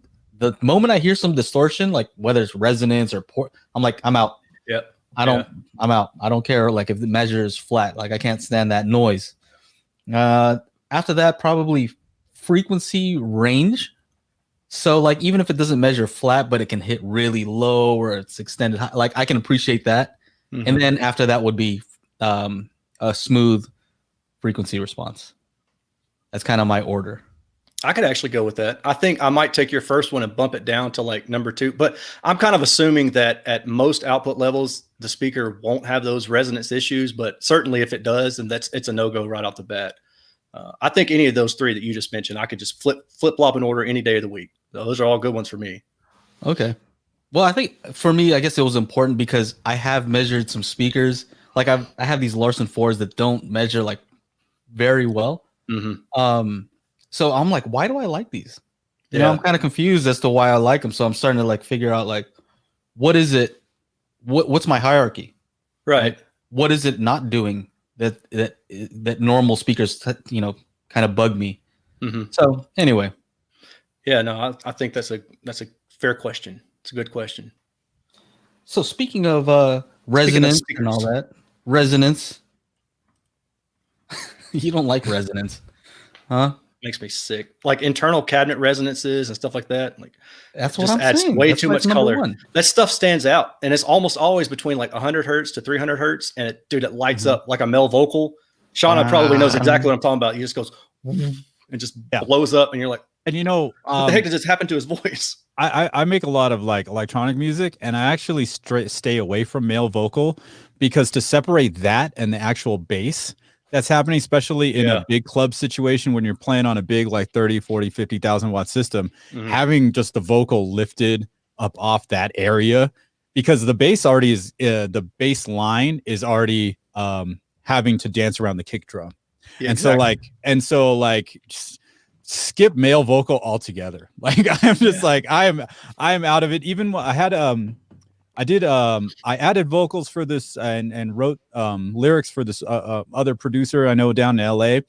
moment I hear some distortion, like whether it's resonance or I'm like, I'm out. Yeah. I'm out. I don't care. Like if the measure is flat, like I can't stand that noise. After that, probably frequency range. So like, even if it doesn't measure flat, but it can hit really low or it's extended high, like I can appreciate that. Mm-hmm. And then after that would be a smooth frequency response. That's kind of my order. I could actually go with that. I think I might take your first one and bump it down to like number 2, but I'm kind of assuming that at most output levels, the speaker won't have those resonance issues, but certainly if it does, then it's a no-go right off the bat. I think any of those 3 that you just mentioned, I could just flip-flop an order any day of the week. Those are all good ones for me. Okay. Well, I think for me, I guess it was important because I have measured some speakers. Like I have these Larson 4s that don't measure like very well. Mm-hmm. So I'm like, why do I like these? You know, I'm kind of confused as to why I like them. So I'm starting to like figure out like, what is it? What's my hierarchy? Right. Like, what is it not doing that normal speakers, kind of bug me? Mm-hmm. So anyway. Yeah, no, I think that's a fair question. It's a good question. So speaking of resonance and all that, resonance. You don't like resonance, huh? Makes me sick. Like internal cabinet resonances and stuff like that. Like that's what I'm saying. Way too much color. That stuff stands out, and it's almost always between like 100 hertz to 300 hertz, and it lights up like a male vocal. Shauna probably knows exactly what I'm talking about. He just goes and just blows up, and you're like, and what the heck did this happen to his voice? I make a lot of like electronic music, and I actually stay away from male vocal because to separate that and the actual bass that's happening, especially in a big club situation when you're playing on a big like 30, 40, 50,000 watt system, having just the vocal lifted up off that area, because the bass already is the bass line is already having to dance around the kick drum. Yeah, and so just skip male vocal altogether. Like I'm just like I am out of it. Even I had I added vocals for this and wrote lyrics for this other producer I know down in LA.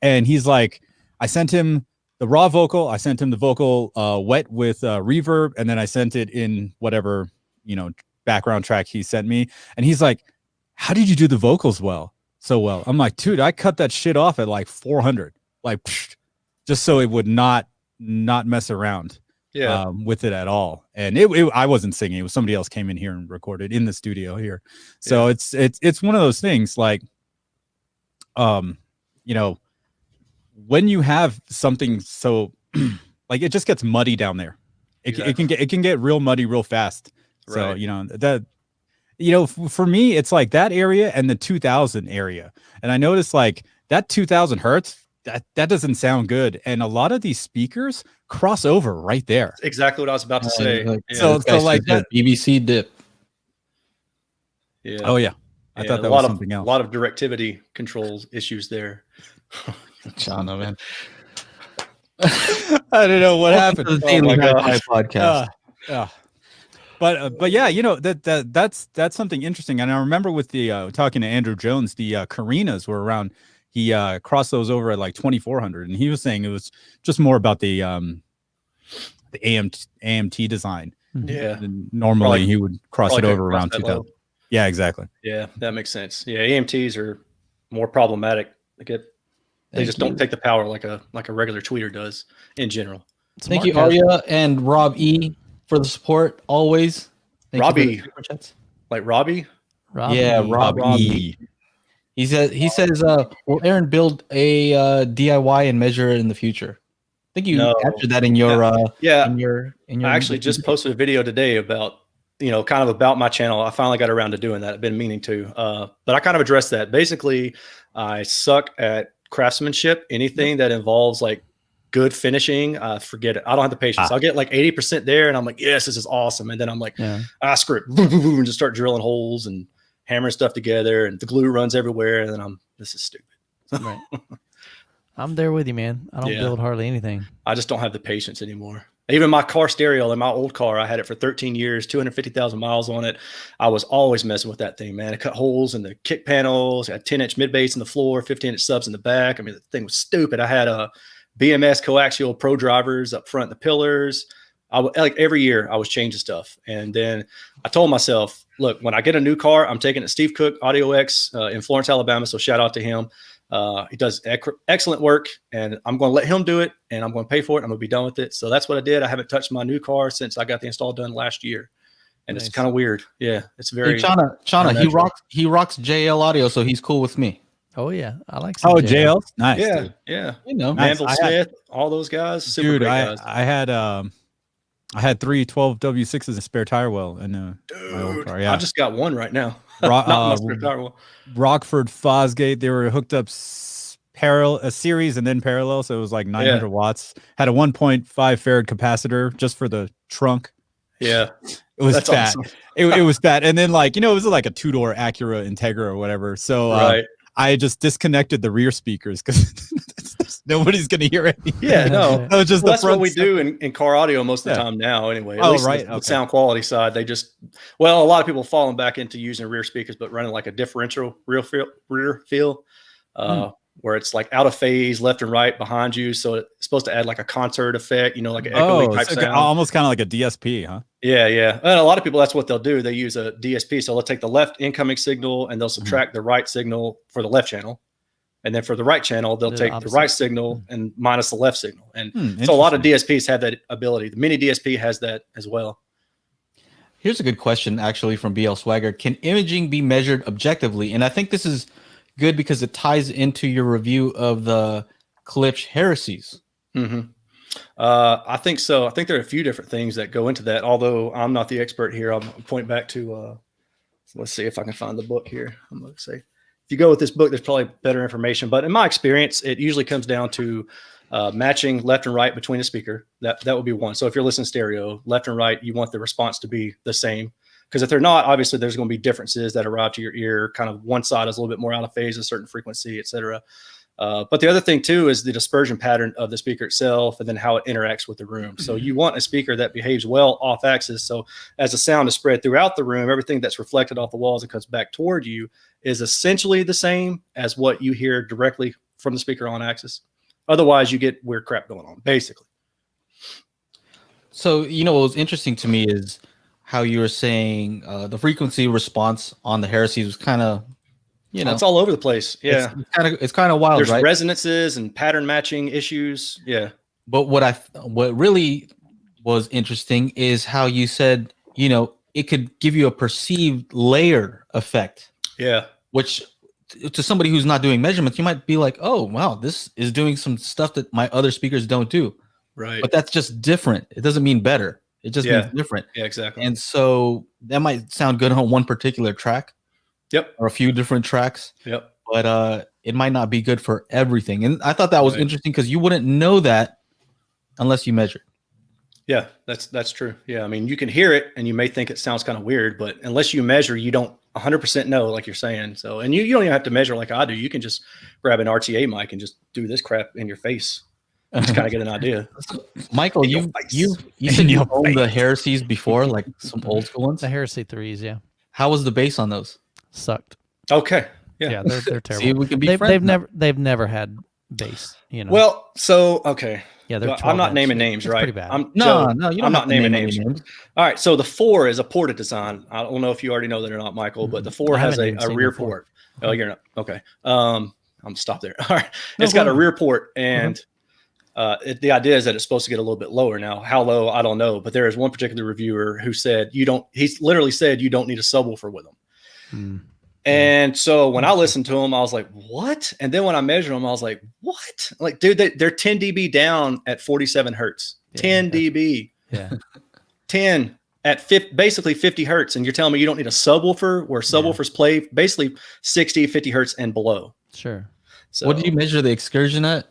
And he's like, I sent him the raw vocal, I sent him the vocal wet with reverb, and then I sent it in whatever, background track he sent me. And he's like, how did you do the vocals so well? I'm like, dude, I cut that shit off at like 400, like just so it would not mess around. With it at all. And I wasn't singing, it was somebody else came in here and recorded in the studio here. So it's one of those things like when you have something so like it just gets muddy down there. It can get real muddy real fast. So for me it's like that area and the 2000 area. And I noticed like that 2000 hertz that doesn't sound good, and a lot of these speakers cross over right there. That's exactly what I was about to say. So like that BBC dip. Yeah. Oh yeah. I thought that was something else. A lot of directivity controls issues there. Shauna, man. I don't know what happened. To the HiFi podcast. But yeah, that's something interesting. And I remember with the talking to Andrew Jones, the Carinas were around. He crossed those over at like 2400, and he was saying it was just more about the AMT design. Yeah. And normally he would cross it over around 2000. Yeah, exactly. Yeah, that makes sense. Yeah, AMTs are more problematic. They just don't take the power like a regular tweeter does in general. Thank you, Arya and Rob E, for the support always. Robbie, like Robbie. Yeah, Rob E. He says, will Erin build a DIY and measure it in the future? I think you captured that in your I actually just posted a video today about kind of about my channel. I finally got around to doing that. I've been meaning to, but I kind of addressed that. Basically, I suck at craftsmanship. Anything that involves like good finishing, forget it. I don't have the patience. I'll get like 80% there, and I'm like, yes, this is awesome. And then I'm like, screw it, and just start drilling holes and hammering stuff together, and the glue runs everywhere. And then this is stupid. Right. I'm there with you, man. I don't build hardly anything. I just don't have the patience anymore. Even my car stereo in my old car, I had it for 13 years, 250,000 miles on it. I was always messing with that thing, man. It cut holes in the kick panels, had 10-inch mid bass in the floor, 15-inch subs in the back. I mean, the thing was stupid. I had a BMS coaxial pro drivers up front, the pillars. Like every year I was changing stuff. And then I told myself, look, when I get a new car, I'm taking it to Steve Cook, Audio X in Florence, Alabama. So shout out to him. He does excellent work, and I'm going to let him do it, and I'm going to pay for it. I'm going to be done with it. So that's what I did. I haven't touched my new car since I got the install done last year, and It's kind of weird. Yeah, it's very. Hey, Chana, he rocks JL audio, so he's cool with me. Oh yeah, I like. Some JL, nice. Yeah, dude. yeah. Nice. Manville Smith, all those guys. Super great guys. I had 3 12W6s and a spare tire well in my old car. Yeah, I just got one right now. Not my spare tire well. Rockford Fosgate. They were hooked up a series and then parallel, so it was like 900 watts. Had a 1.5 farad capacitor just for the trunk. Yeah, it was fat. Awesome. it was fat, and then it was like a 2-door Acura Integra or whatever. So I just disconnected the rear speakers because nobody's gonna hear it. Yeah, no. So just that's what we do in car audio most of the time now. Anyway, at least the sound quality side, they just a lot of people falling back into using rear speakers, but running like a differential rear feel. Where it's like out of phase, left and right behind you. So it's supposed to add like a concert effect, like an echoey type sound. Almost kind of like a DSP, huh? Yeah, yeah. And a lot of people, that's what they'll do. They use a DSP. So they'll take the left incoming signal and they'll subtract the right signal for the left channel. And then for the right channel, they'll take the right signal and minus the left signal. And so a lot of DSPs have that ability. The mini DSP has that as well. Here's a good question, actually, from BL Swagger. Can imaging be measured objectively? And I think this is good because it ties into your review of the Klipsch heresies. I think so. I think there are a few different things that go into that. Although I'm not the expert here, I'll point back to. Let's see if I can find the book here. I'm going to say, if you go with this book, there's probably better information. But in my experience, it usually comes down to matching left and right between a speaker. That would be one. So if you're listening stereo, left and right, you want the response to be the same. Because if they're not, obviously there's going to be differences that arrive to your ear. Kind of one side is a little bit more out of phase, a certain frequency, et cetera. But the other thing too is the dispersion pattern of the speaker itself, and then how it interacts with the room. So you want a speaker that behaves well off axis. So as the sound is spread throughout the room, everything that's reflected off the walls and comes back toward you is essentially the same as what you hear directly from the speaker on axis. Otherwise, you get weird crap going on, basically. So what was interesting to me is how you were saying the frequency response on the heresies was kind of, it's all over the place. Yeah, it's kind of wild. There's right? resonances and pattern matching issues. Yeah, but what really was interesting is how you said, it could give you a perceived layer effect. Yeah, which to somebody who's not doing measurements, you might be like, oh wow, this is doing some stuff that my other speakers don't do. Right, but that's just different. It doesn't mean better. It just means different. Yeah, exactly. And so that might sound good on one particular track. Yep. Or a few different tracks. Yep. But it might not be good for everything. And I thought that was interesting because you wouldn't know that unless you measure. Yeah, that's true. Yeah, I mean, you can hear it and you may think it sounds kind of weird, but unless you measure, you don't 100% know, like you're saying. So, and you don't even have to measure like I do. You can just grab an RTA mic and just do this crap in your face. Just kind of get an idea. Michael, you said you owned the heresies before, like some old school ones. The Heresy 3s, yeah. How was the bass on those? Sucked. Okay. Yeah, they're terrible. See, we can be friends. They've never had bass. Well, so okay. Yeah, they're. I'm not naming names, right? Pretty bad. I'm not naming names. All right. So the 4 is a ported design. I don't know if you already know that or not, Michael, but the 4 has a rear port. Oh, you're not. Okay. I'm gonna stop there. All right. It's got a rear port and. The idea is that it's supposed to get a little bit lower. Now, how low, I don't know, but there is one particular reviewer who said he's literally said you don't need a subwoofer with them. And so when I listened to him, I was like, what? And then when I measured them, I was like, what? Like, dude, they're 10 dB down at 47 hertz. 10 dB. Yeah. 10. at basically 50 hertz, and you're telling me you don't need a subwoofer where subwoofers play basically 60, 50 hertz and below. Sure. So What do you measure the excursion at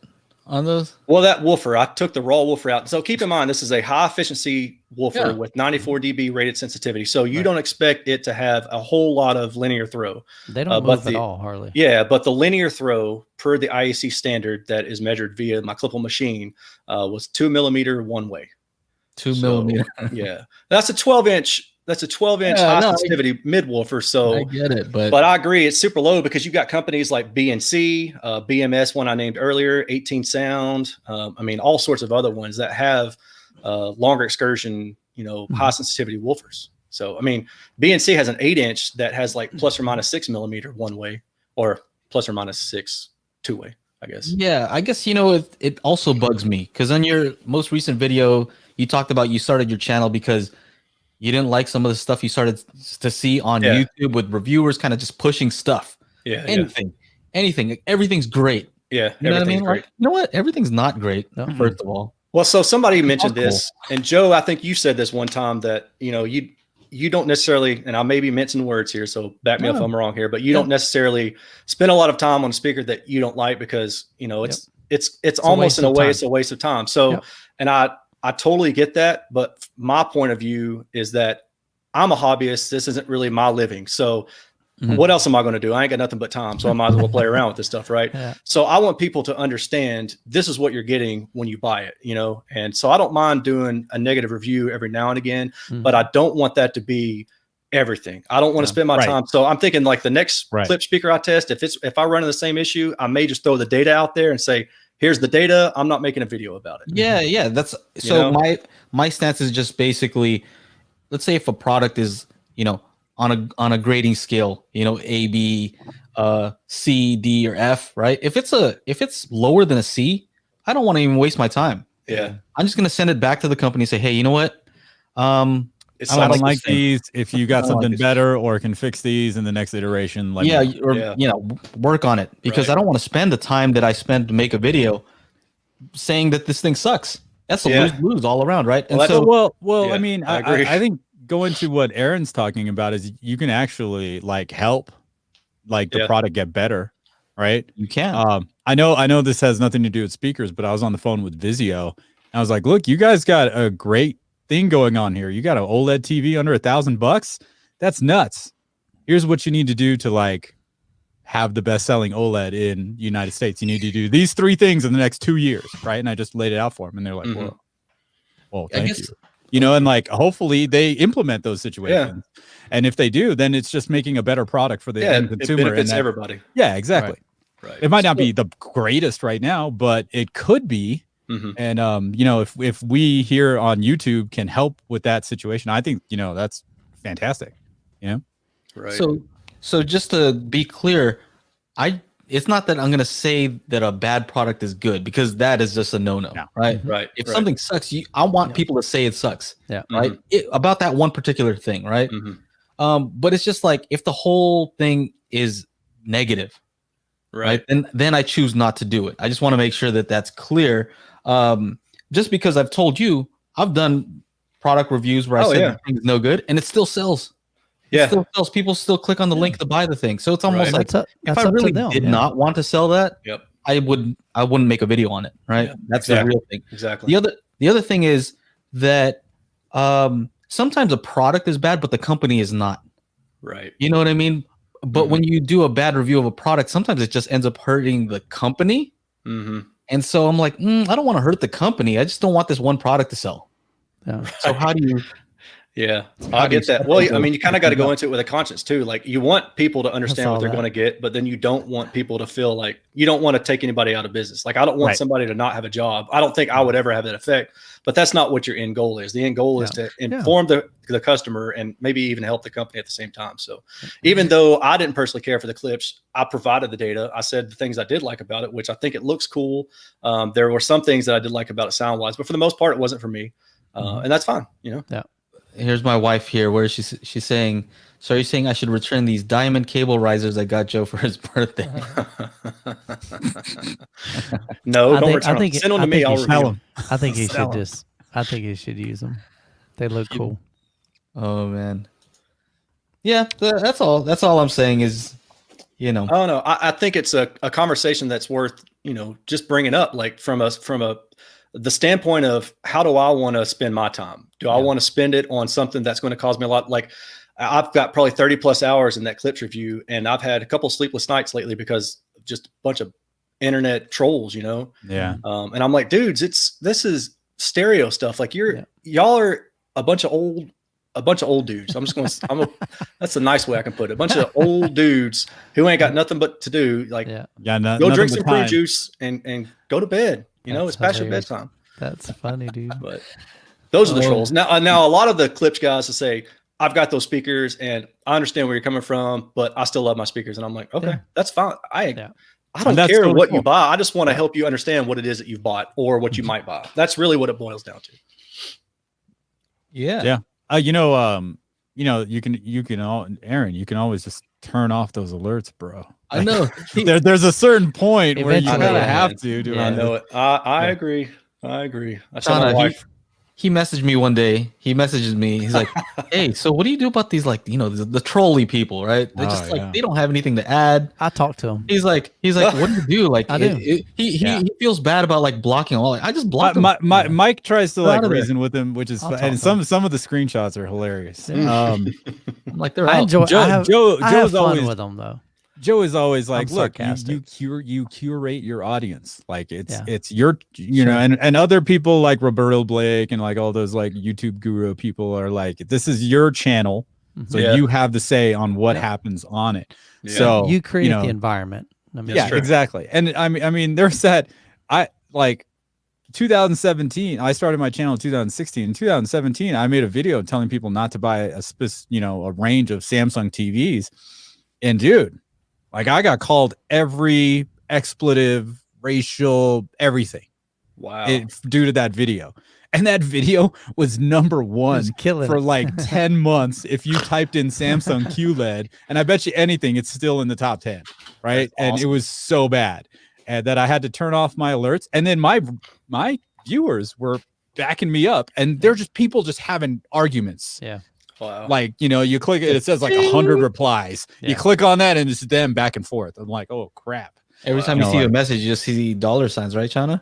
on those? Well, that woofer, I took the raw woofer out. So keep in mind, this is a high efficiency woofer with 94 dB rated sensitivity. So you don't expect it to have a whole lot of linear throw. They don't move at all, hardly. Yeah, but the linear throw per the IEC standard that is measured via my clippable machine was 2 millimeter one way. 2 millimeter. Yeah, that's a 12-inch. That's a 12-inch high sensitivity mid woofer. So I get it, but I agree it's super low because you've got companies like BNC, BMS, one I named earlier, 18 Sound. I mean, all sorts of other ones that have longer excursion, high sensitivity woofers. So I mean, BNC has an 8-inch that has like plus or minus 6 millimeter one way, or plus or minus 6 two way, I guess. Yeah, I guess it also bugs me because on your most recent video, you talked about you started your channel because you didn't like some of the stuff you started to see on YouTube with reviewers kind of just pushing stuff. Yeah. Anything. Everything's great. Yeah. You know what I mean? Like, you know what? Everything's not great, first of all. Well, so somebody mentioned this, and Joe, I think you said this one time that, you don't necessarily, and I may be mincing words here, so back me up if I'm wrong here, but you don't necessarily spend a lot of time on a speaker that you don't like because, it's almost in a way, it's a waste of time. So, and I totally get that, but my point of view is that I'm a hobbyist. This isn't really my living. So what else am I going to do? I ain't got nothing but time. So I might as well play around with this stuff. Right. Yeah. So I want people to understand this is what you're getting when you buy it, and so I don't mind doing a negative review every now and again, but I don't want that to be everything. I don't want to spend my time. So I'm thinking like the next clip speaker I test, if I run into the same issue, I may just throw the data out there and say, here's the data. I'm not making a video about it. Yeah. That's so my stance is just basically, let's say if a product is, on a grading scale, A, B, C, D, or F, right? If it's lower than a C, I don't want to even waste my time. Yeah. I'm just going to send it back to the company and say, hey, you know what? I don't like these. If you got something better or can fix these in the next iteration, work on it because I don't want to spend the time that I spend to make a video saying that this thing sucks. That's a lose all around, right? And I mean, I think going to what Erin's talking about is you can actually help the product get better, right? You can. I know this has nothing to do with speakers, but I was on the phone with Vizio and I was like, look, you guys got a great thing going on here. You got an OLED TV under $1,000. That's nuts. Here's what you need to do to have the best selling OLED in the United States. You need to do these 3 things in the next 2 years. Right. And I just laid it out for them and they're like, well, thank you. And hopefully they implement those situations. Yeah. And if they do, then it's just making a better product for the end consumer. It benefits everybody. Yeah, exactly. Right. It might not be the greatest right now, but it could be. And if we here on YouTube can help with that situation, I think that's fantastic. Right. So just to be clear, it's not that I'm gonna say that a bad product is good because that is just a no, right? Right. If something sucks, I want people to say it sucks. Yeah. Right. About that one particular thing, right? But it's just if the whole thing is negative, right? Then I choose not to do it. I just want to make sure that that's clear. Just because I've told you, I've done product reviews where I said the thing is no good, and it still sells. It still sells. People still click on the link to buy the thing. So it's almost like if I really did not want to sell that, I wouldn't make a video on it. Right? Yeah, that's the real thing. Exactly. The other thing is that sometimes a product is bad, but the company is not. Right. You know what I mean? But when you do a bad review of a product, sometimes it just ends up hurting the company. And so I'm like, I don't want to hurt the company. I just don't want this one product to sell. Yeah. So how do you? Yeah, I get that. Well, I mean, you kind of got to go into it with a conscience too. You want people to understand what they're going to get, but then you don't want people to feel like you don't want to take anybody out of business. I don't want somebody to not have a job. I don't think I would ever have that effect, but that's not what your end goal is. The end goal is to inform the customer and maybe even help the company at the same time. So even though I didn't personally care for the clips, I provided the data. I said the things I did like about it, which I think it looks cool. There were some things that I did like about it sound wise, but for the most part, it wasn't for me. And that's fine. Yeah. Here's my wife here. Where she's saying, so are you saying I should return these diamond cable risers I got Joe for his birthday? No, don't return them. Send them to me. I'll review them. I think he should use them. They look cool. Oh man. Yeah, that's all. That's all I'm saying is, I don't know. I think it's a conversation that's worth, just bringing up, like from the standpoint of how do I want to spend my time? Do I want to spend it on something that's going to cause me a lot? Like I've got probably 30 plus hours in that clips review, and I've had a couple sleepless nights lately because of just a bunch of internet trolls, Yeah. And I'm like, dudes, this is stereo stuff. Like y'all are a bunch of old dudes. I'm just going to, that's a nice way I can put it. A bunch of old dudes who ain't got nothing but to do. Like, go drink some fruit juice and go to bed. It's past your bedtime. That's funny, dude. But those are the trolls. Now, a lot of the clips guys will say, I've got those speakers and I understand where you're coming from, but I still love my speakers. And I'm like, okay, that's fine. I don't care totally what cool. you buy. I just want to help you understand what it is that you've bought or what you might buy. That's really what it boils down to. yeah. You can Aaron, you can always just turn off those alerts, bro. I know. There's a certain point where you Eventually, kind of yeah. have to. I know it. I agree. I tell my wife. He messaged me one day. He messages me. He's like, "Hey, so what do you do about these, like, the trolly people, right? They just they don't have anything to add." I talked to him. He's like, what do you do? Like, I do. He feels bad about like blocking all. I just block them. Mike tries to They're like out of there. reason with him, which is I'll fun. talk And to some of the screenshots are hilarious. I'm like, they're I out. enjoy. I have Joe's fun always with them though. Joe is always like, I'm look, sarcastic. you curate your audience. Like Yeah. it's your, know, and other people like Roberto Blake and like all those like YouTube guru people are like, this is your channel. So you have the say on what happens on it. Yeah. So You create the environment. I mean, That's true. exactly. And I mean, there's that, 2017, I started my channel in 2016. In 2017, I made a video telling people not to buy a range of Samsung TVs. And dude, like I got called every expletive, racial, everything. Wow. Due to that video. And that video was number one killing for it. like 10 months. If you typed in Samsung QLED, and I bet you anything, it's still in the top 10, right? That's And awesome. it was so bad that I had to turn off my alerts. And then my viewers were backing me up, and they're just people just having arguments. Yeah. Wow. Like, you click it, it says like 100 replies. Yeah. You click on that and it's them back and forth. I'm like, oh crap. Every time you see a message, you just see dollar signs, right, Chana?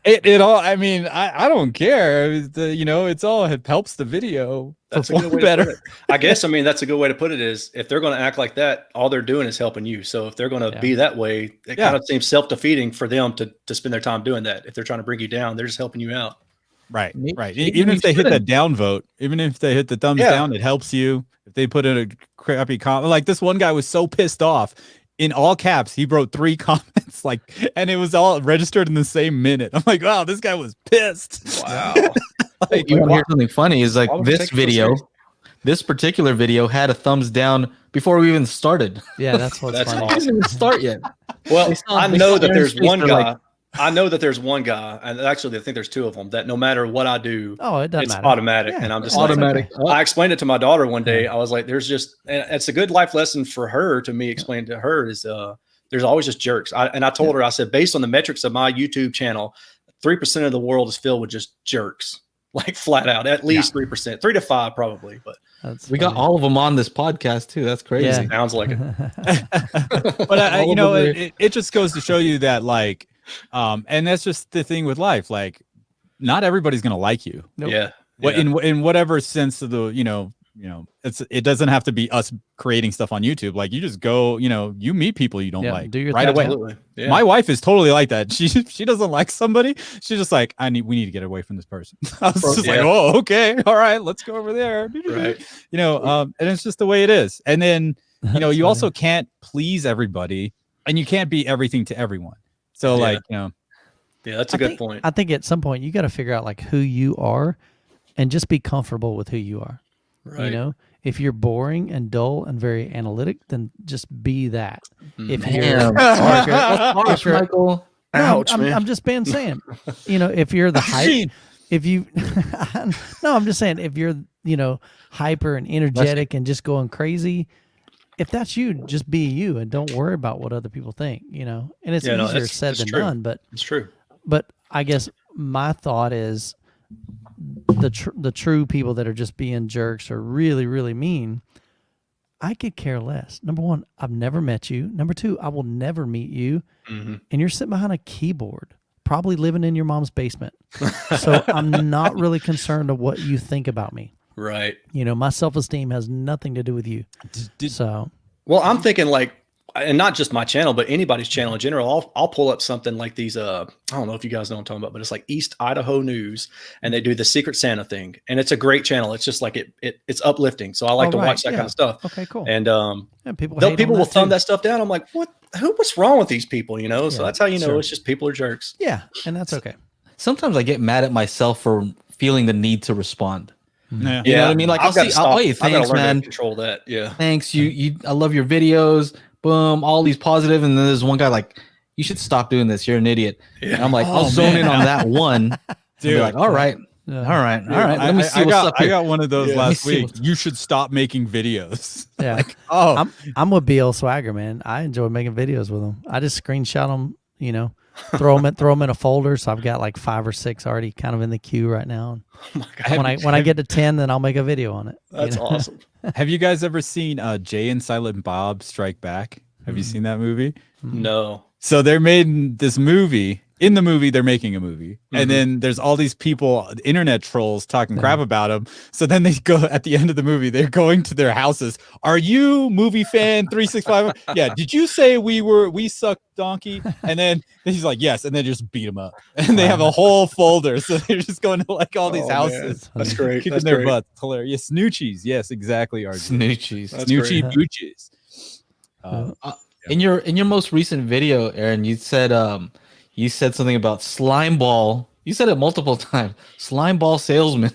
It all, I mean, I don't care. It helps the video. That's a good way to put it. I guess, that's a good way to put it is if they're going to act like that, all they're doing is helping you. So if they're going to be that way, it kind of seems self-defeating for them to spend their time doing that. If they're trying to bring you down, they're just helping you out. Right. Maybe Even if they hit that down vote, even if they hit the thumbs down, it helps you. If they put in a crappy comment, like this one guy was so pissed off, in all caps, he wrote 3 comments, and it was all registered in the same minute. I'm like, wow, this guy was pissed. Wow. You want to hear something funny? Is like Why would you this take it so video, serious? this particular video had a thumbs down before we even started. Yeah, that's what's That's funny. We didn't even start yet. Well, They saw- I they know saw that Aaron's there's face, one they're guy. like- I know that there's one guy, and actually, I think there's 2 of them, that no matter what I do, Oh, it doesn't it's matter. automatic. Yeah, And I'm just Automatic. I explained it to my daughter one day. I was like, and it's a good life lesson for her to me. Explain to her is there's always just jerks. I told her, I said, based on the metrics of my YouTube channel, 3% of the world is filled with just jerks, like flat out, at least 3%, 3 to 5 probably. But That's We got funny. all of them on this podcast too. That's crazy. Yeah. sounds like it. But All of them it just goes to show you that and that's just the thing with life. Like, not everybody's gonna like you. Nope. Yeah. What in whatever sense of the it doesn't have to be us creating stuff on YouTube. Like, you just go, you meet people you don't like do your right thing. away. Absolutely. Yeah. My wife is totally like that. She doesn't like somebody. She's just like, we need to get away from this person. I was just like, Yeah. oh, okay, all right, let's go over there. Right. And it's just the way it is. And then you That's also funny. can't please everybody, and you can't be everything to everyone. So Yeah. Yeah, that's a good point. I think at some point you got to figure out like who you are, and just be comfortable with who you are. Right. If you're boring and dull and very analytic, then just be that. If Mhm. you're, Damn. if you're- Harsh, Michael. No, Ouch, I'm, man. I'm just saying, if you're the hype, if you, no, I'm just saying, if you're, hyper and energetic and just going crazy, if that's you, just be you and don't worry about what other people think, and it's Yeah, no, easier said that's than true. done. But It's true. I guess my thought is the true people that are just being jerks or really, really mean, I could care less. Number one, I've never met you. Number two, I will never meet you. And you're sitting behind a keyboard, probably living in your mom's basement. So I'm not really concerned of what you think about me. Right. You know, my self-esteem has nothing to do with you. So, well, I'm thinking like, and not just my channel, but anybody's channel in general. I'll pull up something like these. I don't know if you guys know what I'm talking about, but it's like East Idaho News, and they do the Secret Santa thing, and it's a great channel. It's just like it's uplifting, so I like to watch that kind of stuff. Okay, cool. And people will thumb that stuff down. I'm like, what's wrong with these people? You know, so that's how you know it's just people are jerks. Yeah, and that's okay. Sometimes I get mad at myself for feeling the need to respond. Yeah. You know what I mean? Like thanks, man. Control that. Yeah. Thanks. I love your videos. Boom, all these positive, and then there's one guy like, you should stop doing this. You're an idiot. Yeah. And I'm like, I'll zone in on that one. Dude, like, all right. Let me see what's up here. I got one of those last week. You should stop making videos. Yeah. Like, I'm with BL Swagger, man. I enjoy making videos with him. I just screenshot them, you know, throw them in a folder. So I've got like 5 or 6 already kind of in the queue right now. When I get to 10, then I'll make a video on it. That's awesome. Have you guys ever seen Jay and Silent Bob Strike Back? Have you seen that movie? No. So they're made this movie. In the movie, they're making a movie. And then there's all these people, internet trolls, talking crap about them. So then they go, at the end of the movie, they're going to their houses. Are you movie fan 365? Yeah. Did you say we suck donkey? And then he's like, yes. And then just beat them up. And they have a whole folder. So they're just going to like all these houses. Man. That's great. Keeping their butts. Hilarious. Snoochies. Yes, exactly. Snoochies. Snoochie boochies. In your most recent video, Aaron, you said something about slime ball. You said it multiple times. Slime ball salesman.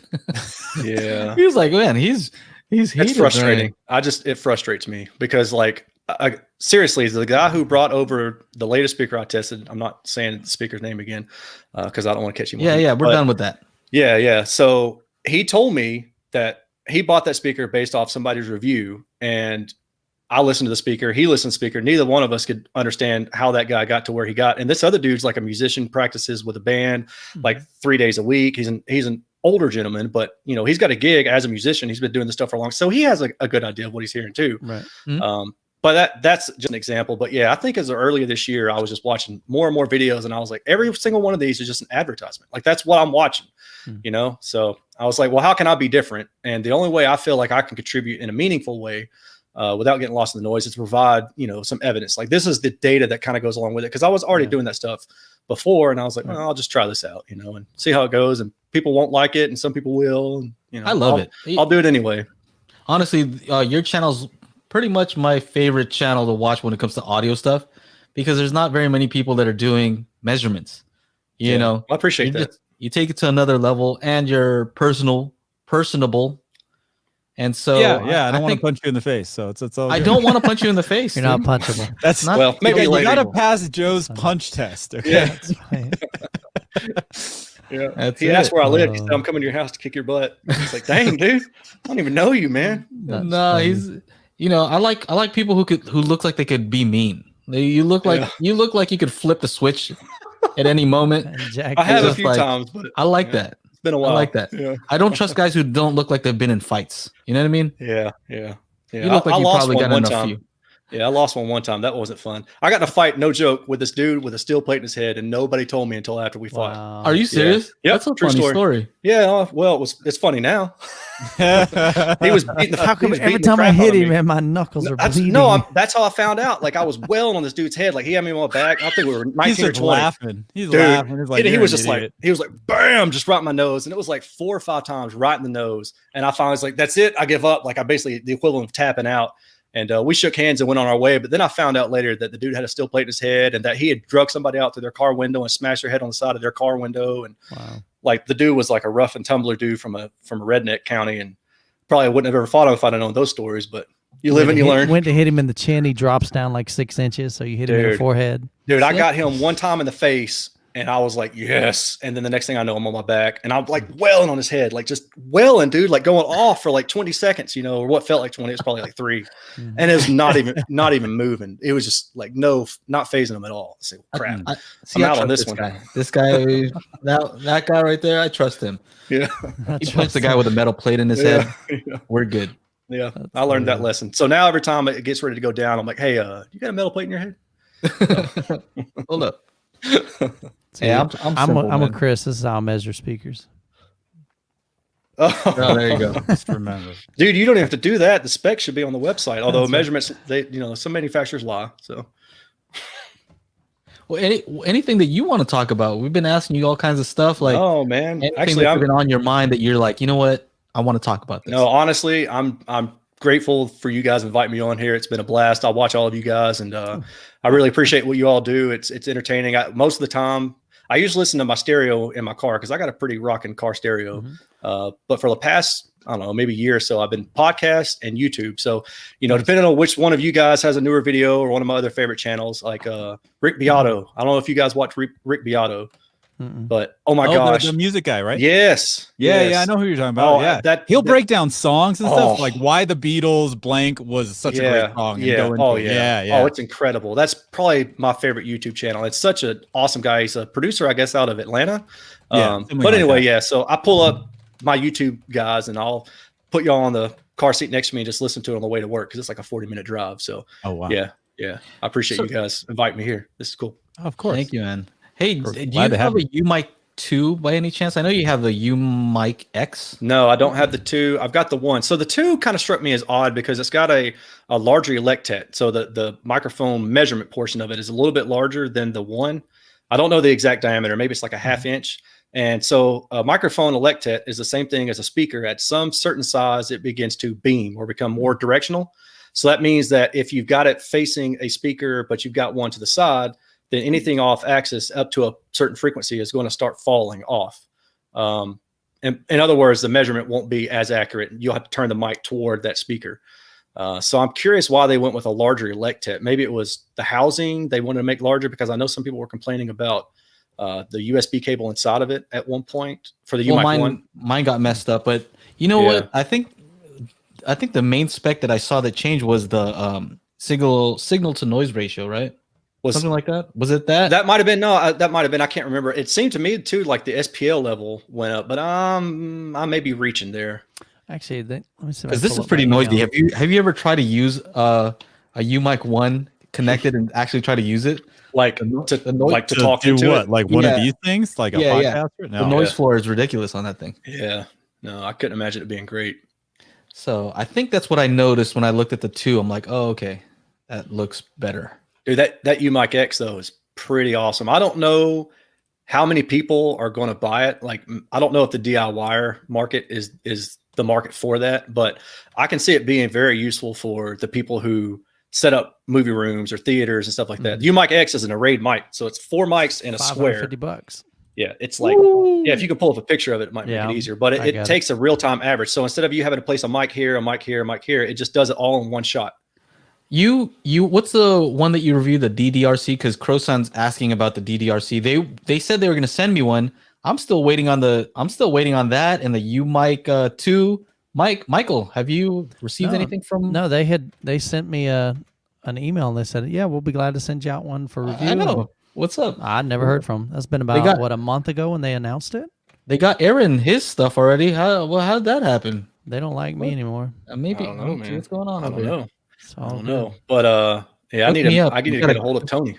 Yeah. He was like, man, he's it's frustrating. It frustrates me because like, seriously, the guy who brought over the latest speaker I tested, I'm not saying the speaker's name again, because I don't want to catch him. Yeah, we're done with that. Yeah. So he told me that he bought that speaker based off somebody's review, and I listened to the speaker. He listened to the speaker. Neither one of us could understand how that guy got to where he got. And this other dude's like a musician, practices with a band like 3 days a week. He's an older gentleman, but you know, he's got a gig as a musician. He's been doing this stuff for a long, so he has a good idea of what he's hearing too. Right. But that's just an example. But yeah, I think as earlier this year, I was just watching more and more videos, and I was like, every single one of these is just an advertisement. Like that's what I'm watching, you know? So I was like, well, how can I be different? And the only way I feel like I can contribute in a meaningful way, without getting lost in the noise, is to provide, you know, some evidence. Like this is the data that kind of goes along with it. Cause I was already doing that stuff before, and I was like, well, I'll just try this out, you know, and see how it goes. And people won't like it, and some people will, and you know, I love it. I'll do it anyway. Honestly, your channel's pretty much my favorite channel to watch when it comes to audio stuff, because there's not very many people that are doing measurements, you know. I appreciate that. You take it to another level, and you're personable. And so I don't want to punch you in the face. So it's all I don't want to punch you in the face. You're not punchable. That's not, well, maybe you later. got to pass Joe's punch test. Okay? Yeah. That's right. Yeah. He asked where I live. He said, I'm coming to your house to kick your butt. It's like, dang, dude, I don't even know you, man. No, he's, you know, I like people who look like they could be mean. You look like you could flip the switch at any moment. I have a few times, but I like that. It's been a while. I like that. Yeah. I don't trust guys who don't look like they've been in fights. You know what I mean? Yeah. You look like you probably got enough few. Yeah, I lost one time. That wasn't fun. I got in a fight, no joke, with this dude with a steel plate in his head, and nobody told me until after we fought. Wow. Are you serious? Yeah. That's a funny story. Yeah, well, it's funny now. He was beating the How come every time I hit him, man, my knuckles are bleeding? That's how I found out. Like I was wailing on this dude's head. Like he had me on my back. I think we were 19 or 20. Laughing. He's laughing. He's like, he was just like, bam, just right in my nose. And it was like 4 or 5 times right in the nose. And I finally was like, that's it. I give up. Like I basically the equivalent of tapping out. And we shook hands and went on our way. But then I found out later that the dude had a steel plate in his head, and that he had drugged somebody out through their car window and smashed their head on the side of their car window. And like the dude was like a rough and tumbler dude from a redneck county, and probably wouldn't have ever fought him if I'd have known those stories. But you live and you learn. Went to hit him in the chin. He drops down like 6 inches. So you hit him in the forehead. Dude, I got him one time in the face, And I was like, yes. And then the next thing I know, I'm on my back and I'm like wailing on his head, like just wailing, dude, like going off for like 20 seconds, you know, or what felt like 20. It was probably like 3. And it was not even moving. It was just like, not phasing him at all. I said, crap. I'm out on this one. This guy, that guy right there, I trust him. Yeah. He punched the guy with a metal plate in his head. Yeah. We're good. Yeah. I learned that lesson. So now every time it gets ready to go down, I'm like, hey, you got a metal plate in your head? Hold up. Hey, I'm a Chris. This is how I measure speakers. Oh, there you go. Just remember, dude, you don't have to do that. The specs should be on the website. Although measurements, some manufacturers lie. So, well, anything that you want to talk about? We've been asking you all kinds of stuff. Like, oh man, actually, I've been on your mind that you're like, you know what? I want to talk about this. No, honestly, I'm grateful for you guys inviting me on here. It's been a blast. I watch all of you guys, and I really appreciate what you all do. It's entertaining. Most of the time, I usually listen to my stereo in my car because I got a pretty rocking car stereo. But for the past, I don't know, maybe a year or so, I've been podcast and YouTube. So, depending on which one of you guys has a newer video or one of my other favorite channels, like Rick Beato. I don't know if you guys watch Rick Beato. But oh my gosh, the music guy, right? Yes. Yeah, I know who you're talking about. He'll break down songs and stuff, like why the Beatles blank was such a great song. Oh, it's incredible. That's probably my favorite YouTube channel. It's such an awesome guy. He's a producer, I guess, out of Atlanta. But anyway, so I pull up my YouTube guys and I'll put y'all on the car seat next to me and just listen to it on the way to work because it's like a 40-minute drive. So yeah, I appreciate you guys inviting me here. This is cool. Of course, thank you, man. Hey, do you have a UMic 2 by any chance? I know you have the UMic X. No, I don't have the 2. I've got the 1. So the 2 kind of struck me as odd because it's got a larger electet. So the microphone measurement portion of it is a little bit larger than the 1. I don't know the exact diameter. Maybe it's like a half inch. And so a microphone electet is the same thing as a speaker. At some certain size, it begins to beam or become more directional. So that means that if you've got it facing a speaker, but you've got one to the side, then anything off axis up to a certain frequency is going to start falling off. And in other words, the measurement won't be as accurate. You'll have to turn the mic toward that speaker. So I'm curious why they went with a larger electet. Maybe it was the housing they wanted to make larger because I know some people were complaining about the USB cable inside of it at one point for the UMic 1. Mine got messed up, but you know what? I think the main spec that I saw that changed was the signal to noise ratio, right? Something like that. Was it that? That might have been. No, that might have been. I can't remember. It seemed to me too like the SPL level went up, but I may be reaching there. Actually, let me see. Because this is pretty noisy. Have you ever tried to use a UMic 1 connected and actually try to use it? Like to talk do into what? it? Like one of these things? Like a podcaster? No. The noise floor is ridiculous on that thing. Yeah. No, I couldn't imagine it being great. So I think that's what I noticed when I looked at the 2. I'm like, oh, okay, that looks better. Dude, that UMic X though is pretty awesome. I don't know how many people are going to buy it. Like, I don't know if the DIY market is the market for that, but I can see it being very useful for the people who set up movie rooms or theaters and stuff like that. The UMic X is an arrayed mic, so it's 4 mics in a square. $50. Yeah, it's like, if you could pull up a picture of it, it might make it easier. But it takes a real-time average. So instead of you having to place a mic here, a mic here, a mic here, it just does it all in one shot. You what's the one that you reviewed, the DDRC? Because Crosan's asking about the DDRC. They said they were going to send me one. I'm still waiting on that and the UMic 2. Michael, have you received anything from? No, they sent me an email and they said, yeah, we'll be glad to send you out one for review. I know. What's up? I never heard from them. That's been about a month ago when they announced it. They got Erin his stuff already. How did that happen? They don't like me anymore. Maybe. I don't know, man. What's going on? I don't know. I don't know. But I need to get a hold of Tony.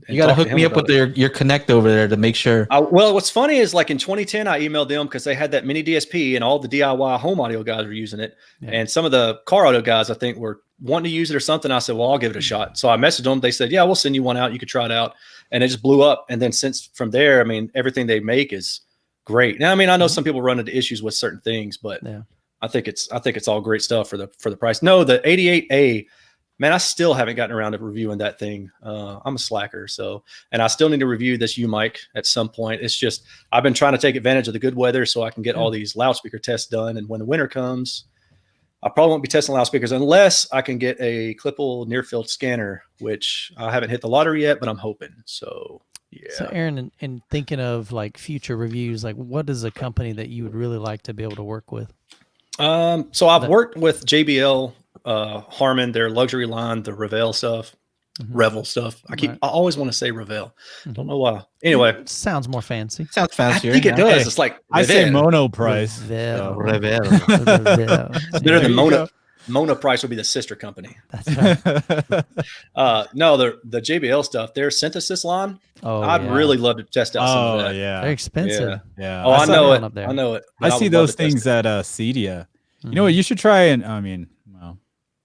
You got to hook me up with your Connect over there to make sure. Well, what's funny is like in 2010, I emailed them because they had that mini DSP and all the DIY home audio guys were using it. Yeah. And some of the car audio guys, I think, were wanting to use it or something. I said, well, I'll give it a shot. So I messaged them. They said, yeah, we'll send you one out. You could try it out. And it just blew up. And then from there, I mean, everything they make is great. Now, I mean, I know some people run into issues with certain things, but I think it's all great stuff for the price. No, the 88A, man, I still haven't gotten around to reviewing that thing. I'm a slacker, and I still need to review this UMic at some point. It's just I've been trying to take advantage of the good weather so I can get all these loudspeaker tests done. And when the winter comes, I probably won't be testing loudspeakers unless I can get a Klippel near field scanner, which I haven't hit the lottery yet, but I'm hoping. So Yeah. So Erin, in thinking of like future reviews, like what is a company that you would really like to be able to work with? So I've worked with JBL, Harman, their luxury line, the Revel stuff, Revel stuff. I always want to say Revel. Don't know why. Anyway, It sounds more fancy. Sounds fancier. I think it does. Hey, It's like I say Revel. mono price. Revel. Revel. Revel. It's better than There you Mona. go. Mona Price would be the sister company. That's right. No, the JBL stuff, their synthesis line. Oh, I'd yeah. really love to test out some of Oh that. yeah, They're expensive. yeah. Oh, I saw know one it. up there. I know it. I but see would love those to test things it. at Cedia. You know what? You should try and I mean, well,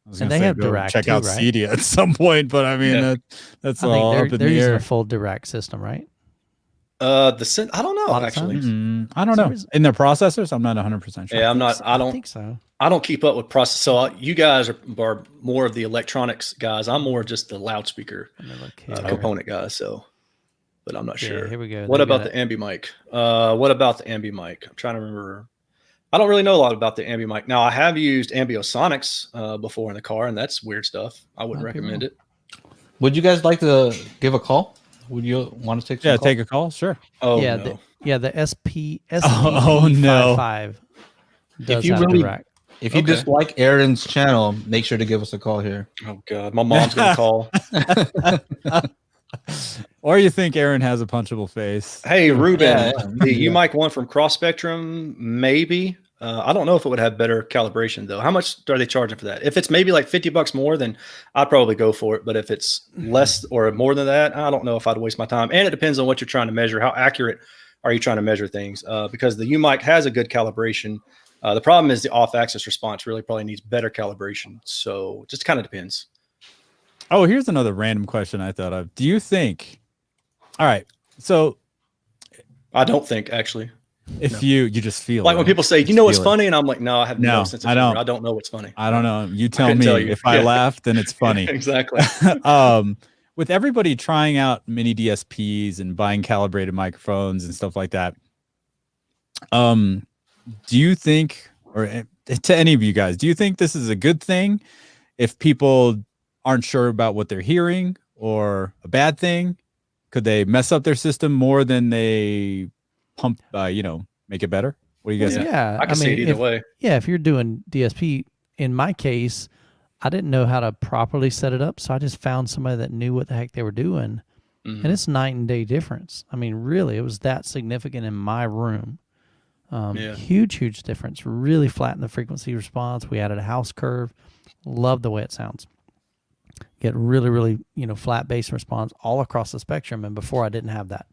I was And gonna they say have go Dirac check too, out right? Cedia at some point, but I mean Yeah. that's I all think up in they're the using air. a full Dirac system, right? I don't A know lot of actually. times. I don't So know. is- In their processors, I'm not 100% sure. Yeah, I'm not. I think so. I don't keep up with process. So you guys are more of the electronics guys. I'm more just the loudspeaker Let me look here. component guy. So, but I'm not Yeah, sure. here we go. What They've about got the ambi mic? What about the ambi mic? I'm trying to remember. I don't really know a lot about the ambi mic. Now I have used Ambiosonics before in the car, and that's weird stuff. I wouldn't Might be recommend wrong. it. Would you guys like to give a call? Would you want to take some Yeah, call? take a call. Sure. Oh yeah, no. the SP Oh, no. 55 does you have really- Dirac. If you Okay. dislike Aaron's channel, make sure to give us a call here. Oh god, my mom's gonna call. Or you think Erin has a punchable face? Hey Ruben, Yeah, the U-Mic one from Cross Spectrum, maybe. I don't know if it would have better calibration though. How much are they charging for that? If it's maybe like $50 more, then I'd probably go for it. But if it's less or more than that, I don't know if I'd waste my time. And it depends on what you're trying to measure. How accurate are you trying to measure things? Because the U-Mic has a good calibration. The problem is the off-axis response really probably needs better calibration. So it just kind of depends. Oh, here's another random question I thought of. Do you think? All right, so I don't think actually. if you just feel Like it, when people say, just "You know what's feel it. funny," and I'm like, "No, I have no No, sense of I humor. don't. I don't know what's funny." I don't know. You tell couldn't me. tell you. If I Yeah. laugh, then it's funny. Exactly. With everybody trying out mini DSPs and buying calibrated microphones and stuff like that, do you think, or to any of you guys, do you think this is a good thing if people aren't sure about what they're hearing, or a bad thing? Could they mess up their system more than they pump, make it better? What do you guys think? Yeah, I can see it either way. Yeah, if you're doing DSP, in my case, I didn't know how to properly set it up, so I just found somebody that knew what the heck they were doing, and it's night and day difference. I mean, really, it was that significant in my room. Huge difference. Really flattened the frequency response. We added a house curve. Love the way it sounds. Get really, flat bass response all across the spectrum. And before I didn't have that.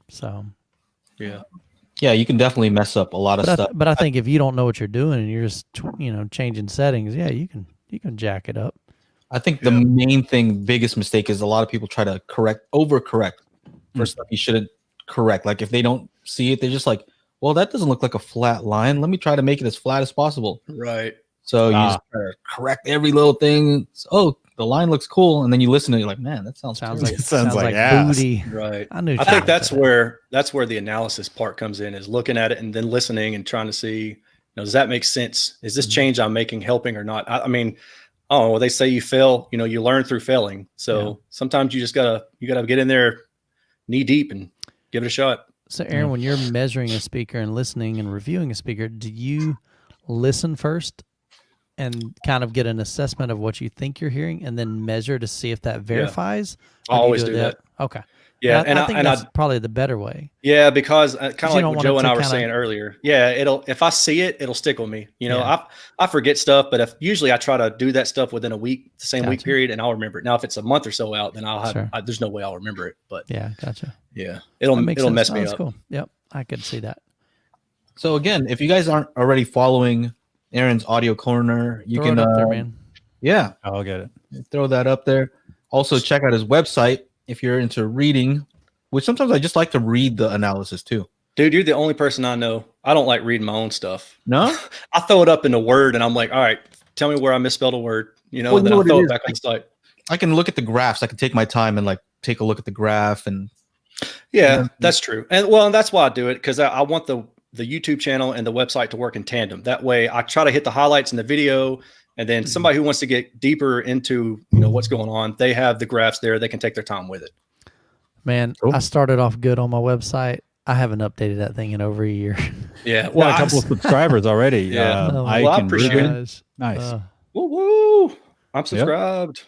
So, Yeah, you can definitely mess up a lot of stuff. But I think if you don't know what you're doing and you're just, changing settings, yeah, you can jack it up. I think the main biggest mistake is a lot of people try to overcorrect for stuff you shouldn't correct. Like if they don't see it, they're just like, well, that doesn't look like a flat line. Let me try to make it as flat as possible. Right. So you just try to correct every little thing. Oh, the line looks cool, and then you listen to it, you're like, man, that sounds Sounds terrible. like Sounds like ass. booty. Right. I knew. I think that's where the analysis part comes in, is looking at it and then listening and trying to see, does that make sense? Is this change I'm making helping or not? I mean, they say you fail, you learn through failing. So sometimes you just gotta get in there knee deep and give it a shot. So, Erin, when you're measuring a speaker and listening and reviewing a speaker, do you listen first and kind of get an assessment of what you think you're hearing, and then measure to see if that verifies? I always do that. Okay. Yeah, I think that's probably the better way. Yeah, because kind of like don't what want it Joe and to I were kinda- saying earlier. Yeah, if I see it, it'll stick with me. I forget stuff, but usually I try to do that stuff within a week, the same week Gotcha. period, and I'll remember it. Now, if it's a month or so out, then I'll have. Sure. There's no way I'll remember it. But Yeah, gotcha. yeah, it'll That makes mess sense. me That's up. cool. Yep, I could see that. So again, if you guys aren't already following Aaron's Audio Corner, you Throw can it up there, man. Yeah, I'll get it. throw that up there. Also, check out his website if you're into reading, which sometimes I just like to read the analysis too. Dude, you're the only person I know. I don't like reading my own stuff. No? I throw it up in a Word, and I'm like, all right, tell me where I misspelled a word, and then I throw it back on the site. I can look at the graphs. I can take my time and take a look at the graph and Yeah, that's true. And that's why I do it, because I want the YouTube channel and the website to work in tandem. That way I try to hit the highlights in the video, and then somebody who wants to get deeper into, what's going on, they have the graphs there. They can take their time with it. Man, Cool. I started off good on my website. I haven't updated that thing in over a year. Yeah, Got well, a couple of subscribers already. Yeah. Oh, Ike well, I and appreciate Ruben. it. gosh. Nice. woo woo. I'm subscribed.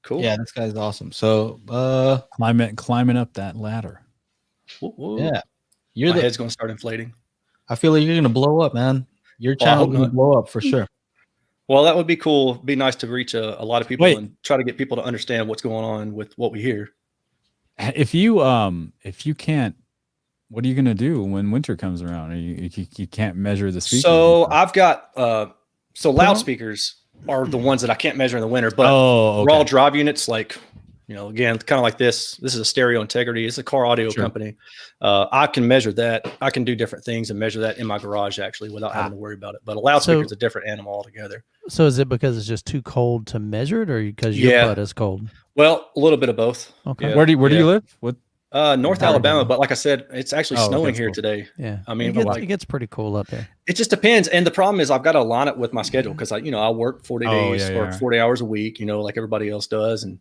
Cool. Yeah, this guy's awesome. So, Climbing up that ladder. Woo, woo. yeah, you're My head's gonna start inflating. I feel like you're gonna blow up, man. Your Well, I channel's hope gonna not. blow up for sure. Well, that would be cool. Be nice to reach a lot of people Wait. and try to get people to understand what's going on with what we hear. If you can't, what are you gonna do when winter comes around? You can't measure the speakers. So I've got loudspeakers are the ones that I can't measure in the winter, but raw drive units, like, you know, again, kind of like this. This is a Stereo Integrity. It's a car audio company. I can measure that. I can do different things and measure that in my garage actually without having to worry about it. But a loudspeaker is a different animal altogether. So is it because it's just too cold to measure it, or because your butt is cold? Well, a little bit of both. Okay. Yeah. Where do you live? What? North Alabama, but like I said, it's actually snowing here today. Yeah, I mean, it gets pretty cool up there. It just depends, and the problem is I've got to align it with my schedule because I work 40 days or 40 hours a week, like everybody else does, and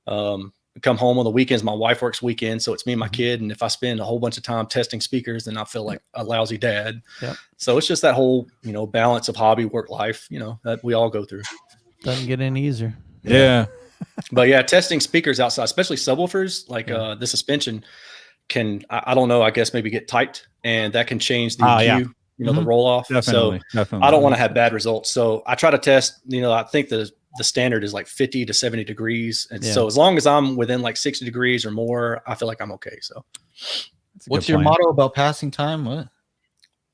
come home on the weekends. My wife works weekends, so it's me and my kid. And if I spend a whole bunch of time testing speakers, then I feel like a lousy dad. Yep. So it's just that whole balance of hobby, work, life, that we all go through. Doesn't get any easier. Yeah. But yeah, testing speakers outside, especially subwoofers, like the suspension can, I don't know, I guess maybe get tight, and that can change the EQ, the roll off. Definitely. I don't want to have bad results. So I try to test, I think the standard is like 50 to 70 degrees. And so as long as I'm within like 60 degrees or more, I feel like I'm okay. So what's your motto about passing time? What?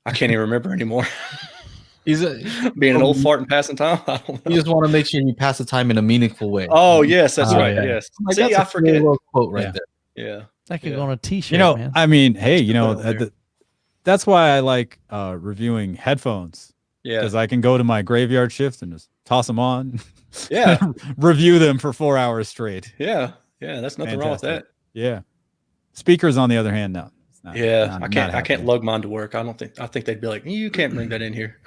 I can't even remember anymore. Being an old fart and passing time. I don't know. You just want to make sure you pass the time in a meaningful way. Oh yes, that's right. Yeah. Yes. Like, See, I forget. Quote right there. Yeah. That could go on a t-shirt, man. I mean, hey, that's why I like reviewing headphones. Yeah. Because I can go to my graveyard shift and just toss them on. Yeah. Review them for 4 hours straight. Yeah. Yeah. That's nothing wrong with that. Yeah. Speakers, on the other hand, no. I can't lug mine to work. I think they'd be like, you can't bring that in here.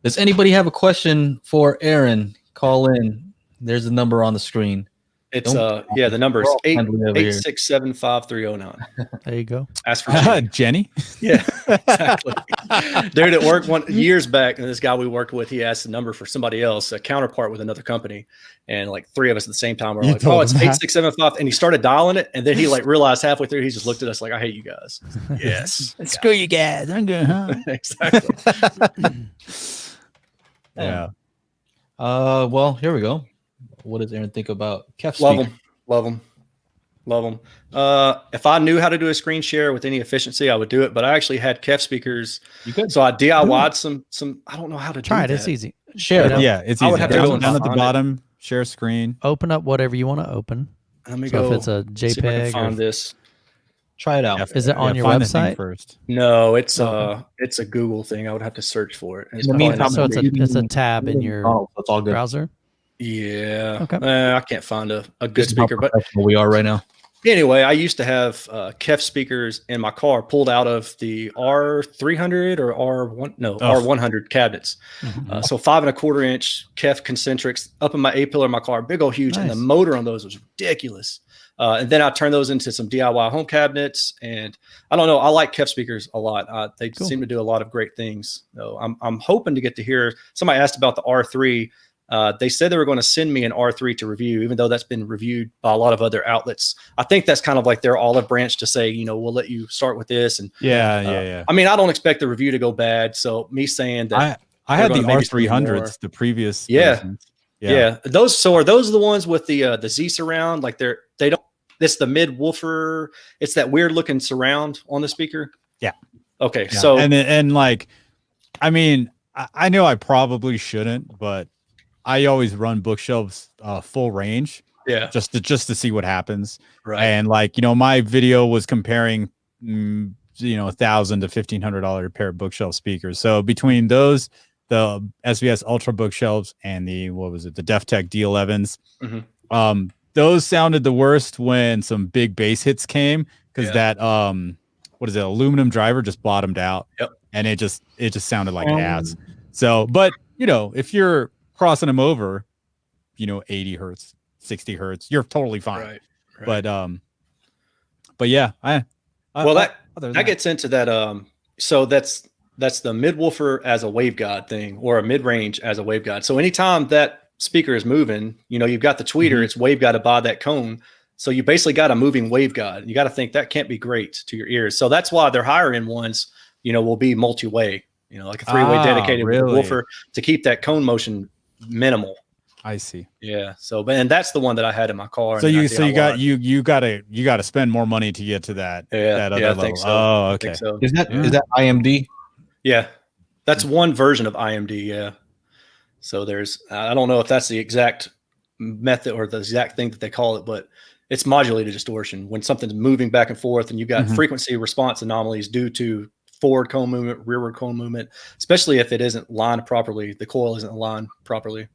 Does anybody have a question for Erin? Call in. There's a number on the screen. It's the number is 8675309. There you go. Ask for Jenny. Yeah, exactly. Dude, at work years back, and this guy we worked with, he asked the number for somebody else, a counterpart with another company, and like three of us at the same time were like, "Oh, it's 8675," and he started dialing it, and then he like realized halfway through, he just looked at us like, "I hate you guys." Yes, screw you guys. I'm good, huh? Exactly. Yeah. Well, here we go. What does Erin think about Kef speakers? Love them. If I knew how to do a screen share with any efficiency, I would do it. But I actually had Kef speakers. You could. So I DIY'd some. I don't know how to try do it. that. It's easy. Share. Yeah, it's easy. I would have to go down at the bottom. Share screen. Open up whatever you want to open. Let me go. If it's a JPEG, find this. Try it out. Is it on your website first? No, it's a Google thing. I would have to search for it. So it's a tab in your that's all good. browser. Yeah. Okay. I can't find a good speaker, but we are right now. Anyway, I used to have Kef speakers in my car pulled out of the R300 or R100 cabinets. Mm-hmm. So 5 1/4 inch Kef concentrics up in my A pillar in my car, big old huge, and the motor on those was ridiculous. And then I turned those into some DIY home cabinets, and I don't know. I like Kef speakers a lot. They seem to do a lot of great things. So I'm hoping to get to hear. Somebody asked about the R3. They said they were going to send me an R3 to review, even though that's been reviewed by a lot of other outlets. I think that's kind of like their olive branch to say, we'll let you start with this. And yeah. I mean, I don't expect the review to go bad. So me saying that I had the R300s, the previous. Versions. Yeah. Those are the ones with the Z surround? Like they don't. It's the mid woofer. It's that weird looking surround on the speaker. Yeah. Okay. Yeah. So and like, I mean, I know I probably shouldn't, but I always run bookshelves full range. Yeah. Just to see what happens. Right. And like, my video was comparing $1,000 to $1,500 pair of bookshelf speakers. So between those, the SVS Ultra bookshelves and the DefTech D11s, those sounded the worst when some big bass hits came because that aluminum driver just bottomed out. Yep. And it just sounded like ass. So, but if you're crossing them over, 80 hertz, 60 hertz, you're totally fine. Right. Right. But yeah, Well, other than that gets into that. So that's the mid-woofer as a waveguide thing, or a mid-range as a waveguide. So anytime that speaker is moving, you've got the tweeter, it's waveguided by that cone. So you basically got a moving waveguide. You got to think that can't be great to your ears. So that's why their higher end ones, will be multi-way, like a 3-way dedicated with a woofer to keep that cone motion minimal. I see. Yeah. So, and that's the one that I had in my car. So you gotta spend more money to get to that. Yeah. That other I level. think so. Oh, I okay. think so. Is that IMD? Yeah. That's one version of IMD. Yeah. So I don't know if that's the exact method or the exact thing that they call it, but it's modulated distortion when something's moving back and forth and you've got frequency response anomalies due to forward cone movement, rearward cone movement, especially if it isn't lined properly. The coil isn't aligned properly.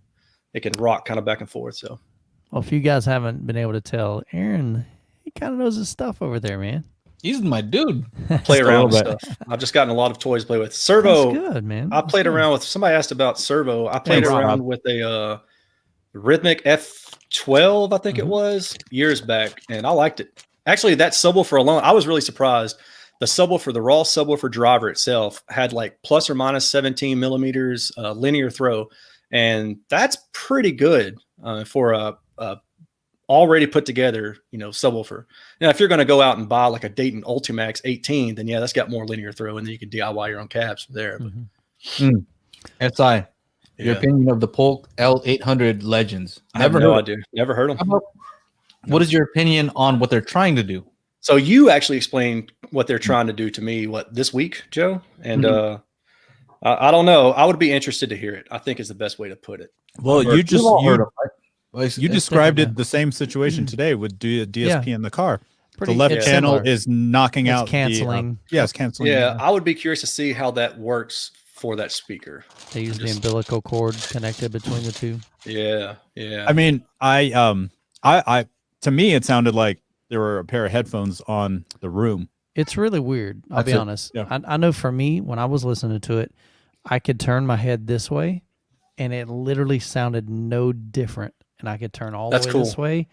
It can rock kind of back and forth. So, well, if you guys haven't been able to tell, Aaron, he kind of knows his stuff over there, man. He's my dude. Play around with stuff. I've just gotten a lot of toys to play with. Servo. That's good, man. I played around with. Somebody asked about servo. I played around with a Rhythmic F12, I think it was, years back, and I liked it. Actually, that subwoofer alone, I was really surprised. The subwoofer, the raw subwoofer driver itself, had like plus or minus 17 millimeters linear throw. And that's pretty good for a already put together, subwoofer. Now, if you're going to go out and buy like a Dayton Ultimax 18, then yeah, that's got more linear throw, and then you can DIY your own cabs from there. But, SI, your opinion of the Polk L800 Legends? I have no idea. Never heard them. What is your opinion on what they're trying to do? So you actually explained what they're trying to do to me, this week, Joe? And I don't know. I would be interested to hear it. I think is the best way to put it. Well, you described different, the same situation today with DSP in the car. Pretty, the left channel similar. is knocking out canceling. It's canceling. Yeah, I would be curious to see how that works for that speaker. They use the umbilical cord connected between the two. Yeah. I mean, to me, it sounded like there were a pair of headphones on the room. It's really weird. I'll be honest. Yeah. I know for me, when I was listening to it, I could turn my head this way, and it literally sounded no different. And I could turn all the way this way.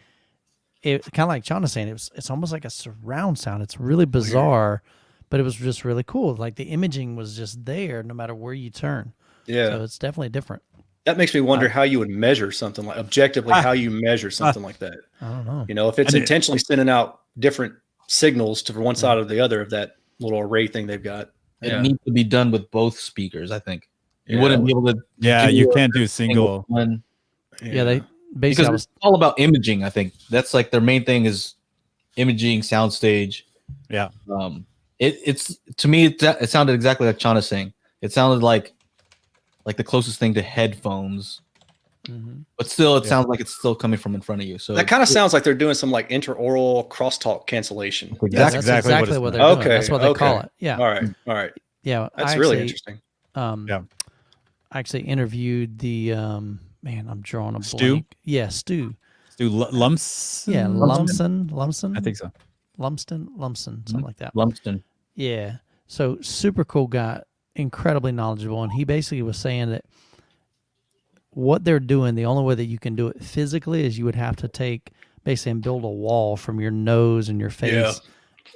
It kind of like John was saying, it's almost like a surround sound. It's really bizarre, but it was just really cool. Like the imaging was just there no matter where you turn. Yeah. So it's definitely different. That makes me wonder how you would measure something like objectively, how you measure something like that. I don't know. If it's intentionally sending out different signals to one side or the other of that little array thing they've got. It needs to be done with both speakers, I think. You wouldn't be able to. Yeah, you can't do single one. Yeah, they basically because it's all about imaging. I think that's like their main thing is imaging, soundstage. Yeah. It's to me it sounded exactly like Chana's saying. It sounded like the closest thing to headphones. But still, it sounds like it's still coming from in front of you. So that kind of sounds like they're doing some like interoral crosstalk cancellation. That's exactly what they're doing. Okay, that's what they call it. Yeah. All right. Yeah, that's really interesting. I actually interviewed the man. I'm drawing a Stu? blank. Yeah, Stu. Stu Lumsden. Yeah, Lumsden. I think so. Lumsden, something like that. Lumsden. Yeah. So super cool guy, incredibly knowledgeable, and he basically was saying that what they're doing, the only way that you can do it physically is you would have to take basically and build a wall from your nose and your face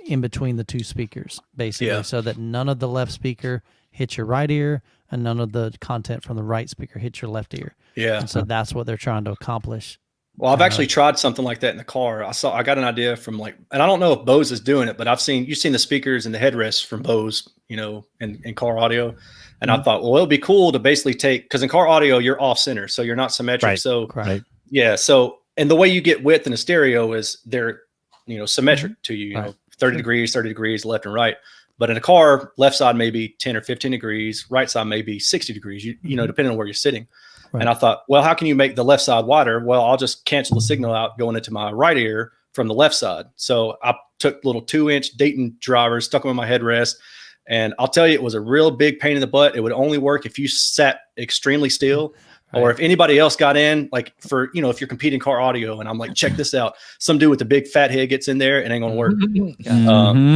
in between the two speakers, basically, so that none of the left speaker hits your right ear and none of the content from the right speaker hits your left ear. Yeah. And so that's what they're trying to accomplish. Well, I've actually tried something like that in the car. I got an idea from and I don't know if Bose is doing it, but you've seen the speakers and the headrests from Bose, in car audio. And I thought, well, it'll be cool to basically because in car audio, you're off center, so you're not symmetric. Right. So Right. So, and the way you get width in a stereo is they're, symmetric to you, 30 degrees left and right. But in a car, left side may be 10 or 15 degrees, right side may be 60 degrees, depending on where you're sitting. Right. And I thought, well, how can you make the left side wider? Well, I'll just cancel the signal out going into my right ear from the left side. So I took little 2-inch Dayton drivers, stuck them in my headrest. And I'll tell you, it was a real big pain in the butt. It would only work if you sat extremely still. Or if anybody else got in, like if you're competing car audio and I'm like, check this out. Some dude with a big fat head gets in there, it ain't going to work.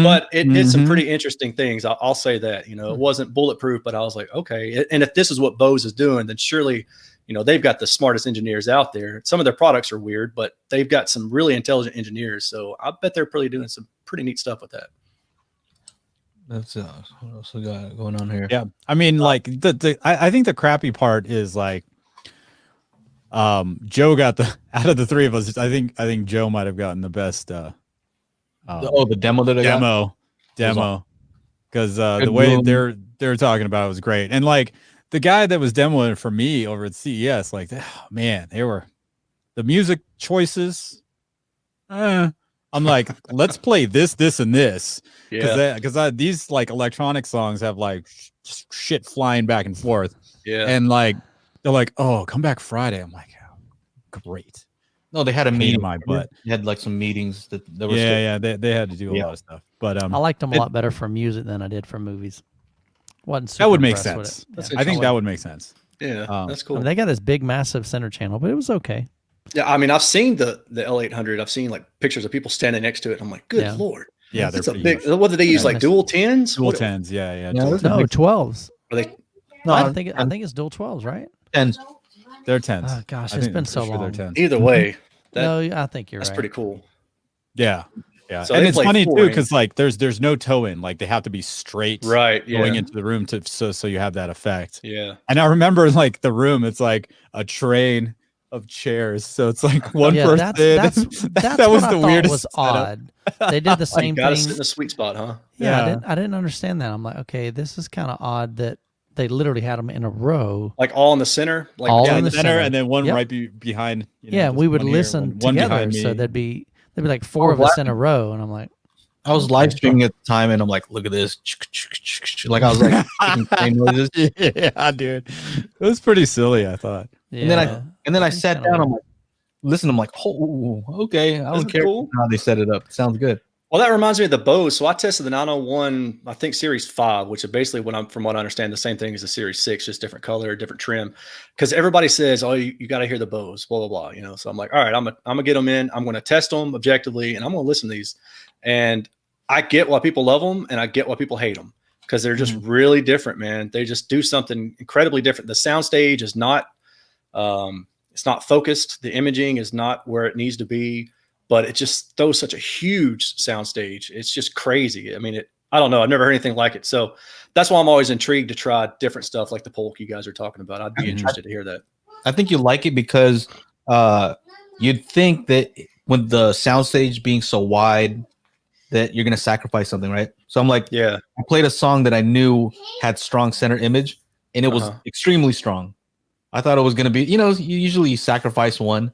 But it did some pretty interesting things. I'll say that, it wasn't bulletproof, but I was like, okay. And if this is what Bose is doing, then surely, they've got the smartest engineers out there. Some of their products are weird, but they've got some really intelligent engineers. So I bet they're probably doing some pretty neat stuff with that. That's what else we got going on here? Yeah, I mean, like I think the crappy part is like, Joe got out of the three of us. I think Joe might have gotten the best. The demo that I got? Demo, because the way they're talking about it was great, and like the guy that was demoing for me over at CES, like, oh, man, the music choices. I'm like, let's play this, and this, because these like electronic songs have like shit flying back and forth, and like they're like, oh, come back Friday. I'm like, oh, great. No, they had a meeting. My butt. They had like some meetings that were they had to do a lot of stuff, but I liked them a lot better for music than I did for movies. That would make sense. I think that would make sense. Yeah, that's cool. I mean, they got this big, massive center channel, but it was okay. Yeah, I mean, I've seen the L800. I've seen like pictures of people standing next to it. I'm like, good Lord. Yeah, that's a big. What did they use? Like dual 10s? Dual 10s, yeah. No, 12s. Are they? No, I think it's dual 12s, right? 10s. They're 10s. Oh gosh, it's been so long. Either way, no, I think that's right. pretty cool. Yeah. So and it's funny too, because like there's no toe in, like they have to be straight, right? Going into the room so you have that effect. Yeah. And I remember like the room, it's like a train of chairs, so it's like one person. That's that was the weirdest. Was odd. They did the same thing. Sit in the sweet spot, huh? Yeah. I didn't understand that. I'm like, okay, this is kind of odd that they literally had them in a row, like all in the center, like all in the center, and then one right behind. We would listen together, so there'd be like four of us in a row, and I'm like, I was live streaming at the time, and I'm like, look at this, like I was like, noises. Yeah, dude, it was pretty silly, I thought. Yeah. And then I sat down. I'm like, listen. I'm like, oh, okay. I don't care how they set it up. It sounds good. Well, that reminds me of the Bose. So I tested the 901, I think Series 5, which is basically from what I understand, the same thing as the Series 6, just different color, different trim. Because everybody says, oh, you got to hear the Bose, blah, blah, blah. So I'm like, all right, I'm gonna get them in. I'm going to test them objectively, and I'm going to listen to these. And I get why people love them, and I get why people hate them, because they're just really different, man. They just do something incredibly different. The soundstage is not, it's not focused. The imaging is not where it needs to be. But it just throws such a huge soundstage. It's just crazy. I mean, I don't know. I've never heard anything like it. So that's why I'm always intrigued to try different stuff like the Polk you guys are talking about. I'd be interested to hear that. I think you like it because you'd think that with the soundstage being so wide that you're going to sacrifice something, right? So I'm like, I played a song that I knew had strong center image, and it was extremely strong. I thought it was going to be, you usually sacrifice one.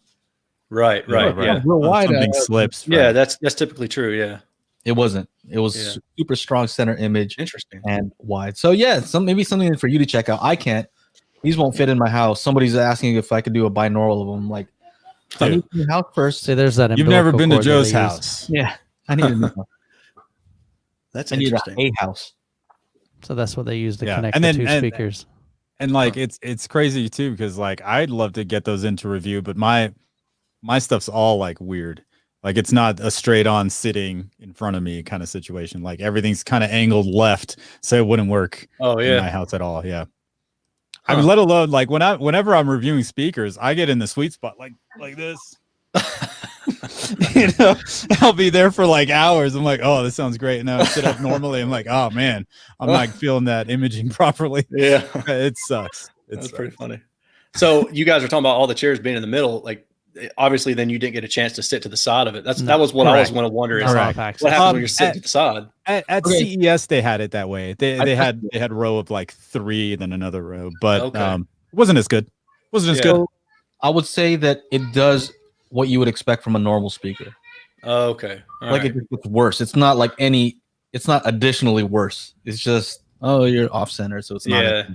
Right. Yeah. Real wide. Something slips. Right? Yeah, that's typically true. Yeah. It wasn't. It was super strong center image. Interesting. And wide. So maybe something for you to check out. I can't. These won't fit in my house. Somebody's asking if I could do a binaural of them. Like, I need your house first. See, there's that. You've never been to Joe's house. Yeah, I need a That's interesting. A house. So that's what they use to connect the two speakers. And like it's crazy too, because like I'd love to get those into review, but my stuff's all like weird. Like it's not a straight on sitting in front of me kind of situation. Like everything's kind of angled left, so it wouldn't work in my house at all. Yeah. I mean, let alone like whenever I'm reviewing speakers, I get in the sweet spot like this. I'll be there for like hours. I'm like, oh, this sounds great. And I sit up normally. I'm like, oh man, I'm not feeling that imaging properly. Yeah. It sucks. That's pretty funny. So you guys are talking about all the chairs being in the middle. Like obviously then you didn't get a chance to sit to the side of it. That was what I was going to wonder is what happens when you're sitting to the side. At CES they had it that way. They had a row of like 3, then another row, but it wasn't as good. Good. I would say that it does what you would expect from a normal speaker. Okay. It's worse. It's not like it's not additionally worse. It's just you're off center, so it's not.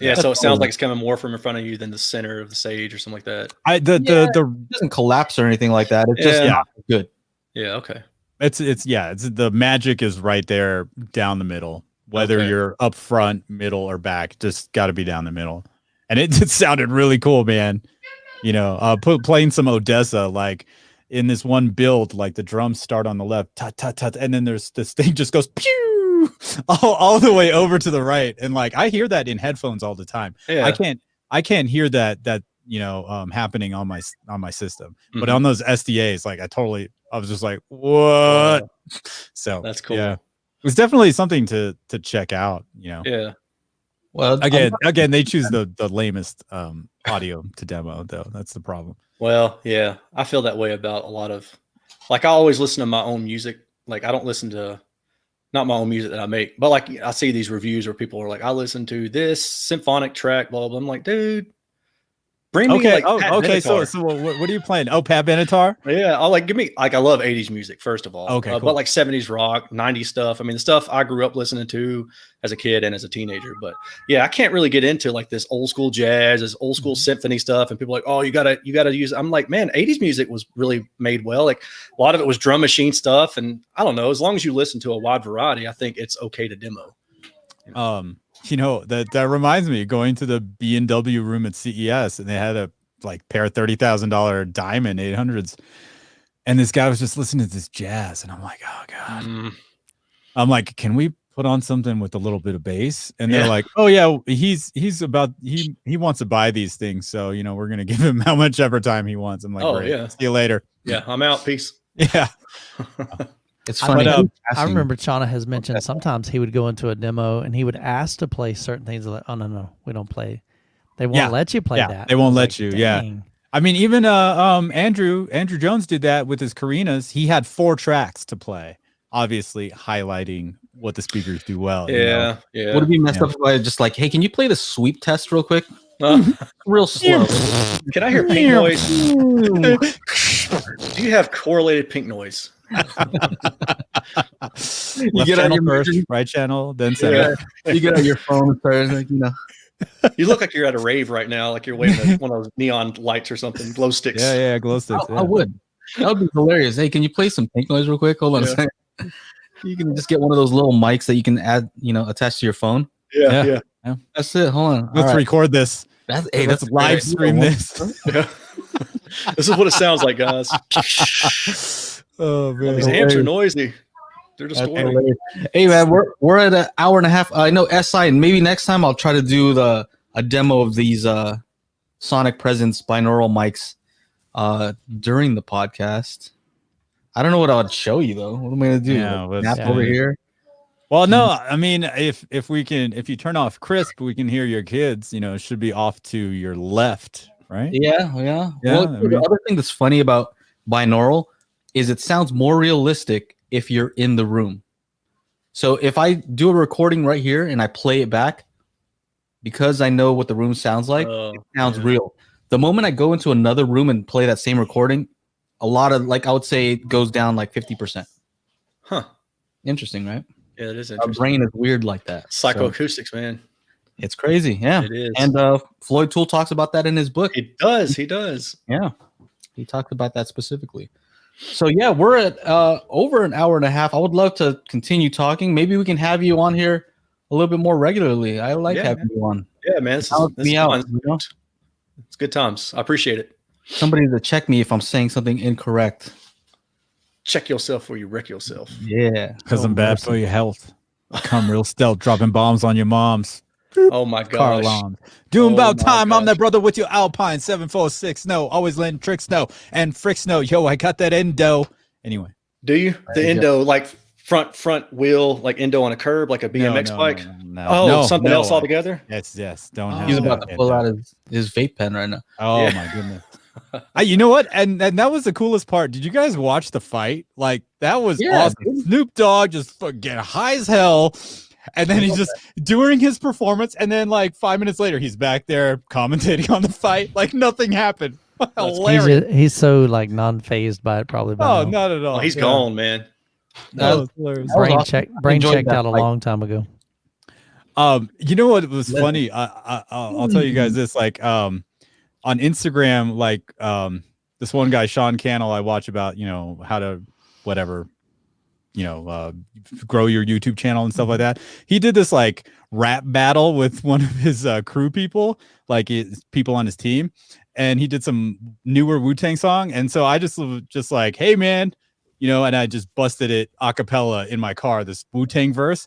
Yeah, so it sounds like it's coming more from in front of you than the center of the stage or something like that. It doesn't collapse or anything like that. It's just not good. Yeah, okay. It's the magic is right there down the middle. Whether you're up front, middle, or back, just got to be down the middle. And it sounded really cool, man. Playing some Odessa, like in this one build, like the drums start on the left, tut, tut, tut, and then there's this thing just goes pew all the way over to the right, and like I hear that in headphones all the time. I can't hear that happening on my system. But Mhm. on those SDAs, like I was just like, what? So That's cool. Yeah, it's definitely something to check out. Yeah. Well, Again, they choose the lamest audio to demo, though. That's the problem. Well, yeah, I feel that way about a lot of, like, I always listen to my own music. Like, I don't listen to, not my own music that I make, but like I see these reviews where people are like, I listen to this symphonic track, blah, blah, blah. I'm like, dude, bring me Okay. like Pat Okay. So Benatar. what are you playing? Oh, Pat Benatar. Yeah, I'll like give me like, I love 80s music, first of all. Okay, cool. But like 70s rock, 90s stuff. I mean, the stuff I grew up listening to as a kid and as a teenager. But yeah, I can't really get into like this old school jazz, this old school symphony stuff. And people are like, oh, you gotta use. I'm like, man, 80s music was really made well. Like a lot of it was drum machine stuff. And I don't know, as long as you listen to a wide variety, I think it's okay to demo. That reminds me, going to the B&W room at CES, and they had a pair of $30,000 diamond 800s, and this guy was just listening to this jazz, and I'm like, oh god. I'm like, can we put on something with a little bit of bass? And they're like, oh yeah, he wants to buy these things, so we're gonna give him how much ever time he wants. I'm like, Oh, great. yeah. See you later. Yeah, I'm out. Peace. Yeah. it's funny. I remember Chana has mentioned sometimes he would go into a demo and he would ask to play certain things. Like, oh no, we don't play. They won't let you play that. They won't I let was you. like, Yeah. dang. I mean, even Andrew Jones did that with his Carinas. He had 4 tracks to play, obviously highlighting what the speakers do well. Yeah. Would it be messed up if I just like, hey, can you play the sweep test real quick? Uh, Real slow. Can I hear pink noise? Do you have correlated pink noise? You get on your first, right channel, then center. You get on your phone and start like, You look like you're at a rave right now, like you're waving one of those neon lights or something, glow sticks. Yeah, glow sticks. I would. That would be hilarious. Hey, can you play some pink noise real quick? Hold on a second. You can just get one of those little mics that you can add, attach to your phone. Yeah. That's it. Hold on. Let's record this. That's live stream this. Yeah. This is what it sounds like, guys. Oh man, These amps are noisy. They're distorting. Hey man, we're at an hour and a half. I know SI, and maybe next time I'll try to do a demo of these Sonic Presence binaural mics during the podcast. I don't know what I would show you though. What am I gonna do? Nap over here? Well, no, I mean, if you turn off crisp, we can hear your kids. It should be off to your left, right? Yeah. Well, the other thing that's funny about binaural is it sounds more realistic if you're in the room. So if I do a recording right here and I play it back, because I know what the room sounds like, it sounds real. The moment I go into another room and play that same recording, a lot of, I would say it goes down 50%. Huh. Interesting, right? Yeah, it is Our interesting. brain is weird like that. Psychoacoustics, man. It's crazy. Yeah. It is. And Floyd Toole talks about that in his book. He does. Yeah. He talked about that specifically. So yeah, we're at over an hour and a half. I would love to continue talking. Maybe we can have you on here a little bit more regularly. I like having you on. Yeah, man. This is out. It's good times. I appreciate it. Somebody to check me if I'm saying something incorrect. Check yourself before you wreck yourself. Yeah. Because I'm bad for your health. I come real stealth, dropping bombs on your moms. Oh my Car gosh. alarms. Doing about my time. I'm gosh. that brother with your Alpine 746. No, always letting tricks know. And fricks know. Yo, I got that endo. Anyway. Do you? The endo, front wheel, endo on a curb, like a BMX bike? No, something else altogether? Yes. Don't have He's that. about to pull out his vape pen right now. Oh my goodness. You know what? And that was the coolest part. Did you guys watch the fight? That was awesome. Dude. Snoop Dogg just get high as hell. And then he's just during his performance, and then 5 minutes later, he's back there commentating on the fight, like nothing happened. Hilarious. He's so non-phased by it, probably. By now. Not at all. Oh, he's gone, man. That was hilarious. Brain checked out a long time ago. You know what was funny? I'll tell you guys this. On Instagram, this one guy, Sean Cannell, I watch about how to whatever. Grow your YouTube channel and stuff like that. He did this rap battle with one of his crew people, people on his team, and he did some newer Wu-Tang song. And so I just hey man, and I just busted it a cappella in my car, this Wu-Tang verse.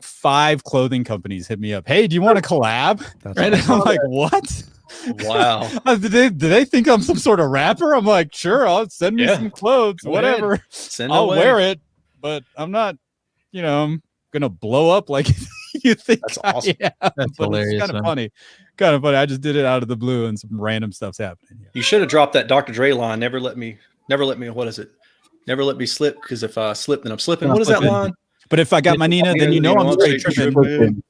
5 clothing companies hit me up. Hey, do you want to collab? That's And I'm like, what? Wow. Did they think I'm some sort of rapper? I'm like, sure, I'll send me Yeah. some clothes, Go whatever. Send I'll away. wear it, but I'm not, I'm gonna blow up like you think. That's awesome. That's That's but hilarious, it's kind of man. funny. Kind of funny. I just did it out of the blue and some random stuff's happening. Yeah. You should have dropped that Dr. Dre line. Never let me. What is it? Never let me slip, because if I slip, then I'm slipping. I'm What is that slipping. line? But if I got my Nina, then I'm straight tripping.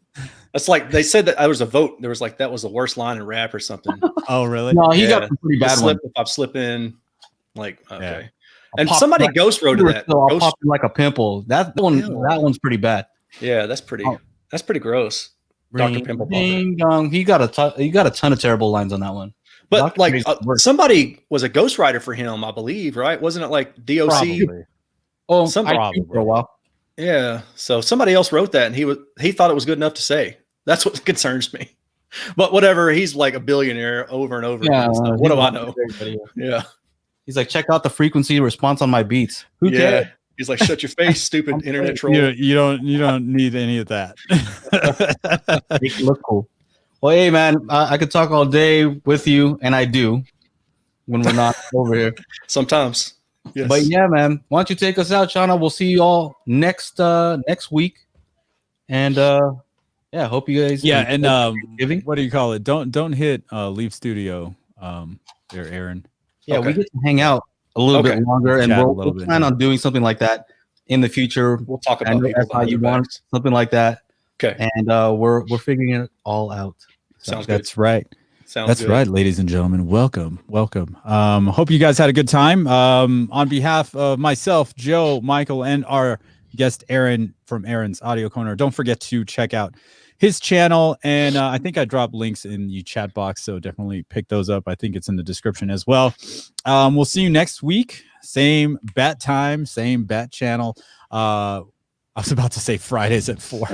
That's like they said that there was a vote. There was like that was the worst line in rap or something. Oh, really? No, he Yeah. got some pretty bad Slip ones. if I'm slipping, like okay. Yeah. And I'll pop somebody like- ghost wrote that. I'll Ghost- pop you like a pimple. That one's pretty bad. yeah, that's pretty. Oh. That's pretty gross. Dr. Pimple Popper. Ding dong. He got a ton of terrible lines on that one. But Dr. like Dre's the worst. somebody was a ghostwriter for him, I believe, right? Wasn't it like DOC? Probably. Oh, some I probably. for a while. Yeah. So somebody else wrote that, and he thought it was good enough to say. That's what concerns me. But whatever, he's like a billionaire over and over Yeah, again. So what do I know? Yeah. He's like, check out the frequency response on my beats. Who cares? He's like, shut your face, stupid internet troll. You don't need any of that. Make it look cool. Well, hey man, I could talk all day with you, and I do when we're not over here. Sometimes. Yes. But yeah, man, why don't you take us out, Shauna? We'll see you all next week, and yeah, hope you guys. Yeah, and Thanksgiving. what do you call it? Don't hit leave studio. There, Erin. Yeah, Okay. we get to hang out a little Okay. bit longer, and Chat a we'll little bit, plan yeah. on doing something like that in the future. We'll talk I about know people that's how behind you their want backs. something like that, Okay. and we're figuring it all out. Sounds good. That's right. Sounds That's good. right, ladies and gentlemen. Welcome. Hope you guys had a good time. On behalf of myself, Joe, Michael, and our guest Erin from Erin's Audio Corner, don't forget to check out his channel. And I think I dropped links in the chat box, so definitely pick those up. I think it's in the description as well. We'll see you next week. Same bat time, same bat channel. I was about to say Fridays at 4.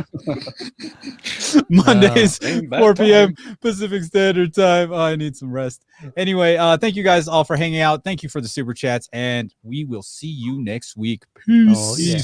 Mondays, Same bat 4 p.m. time. Pacific Standard Time. Oh, I need some rest. Anyway, thank you guys all for hanging out. Thank you for the super chats, and we will see you next week. Peace. Oh, yeah.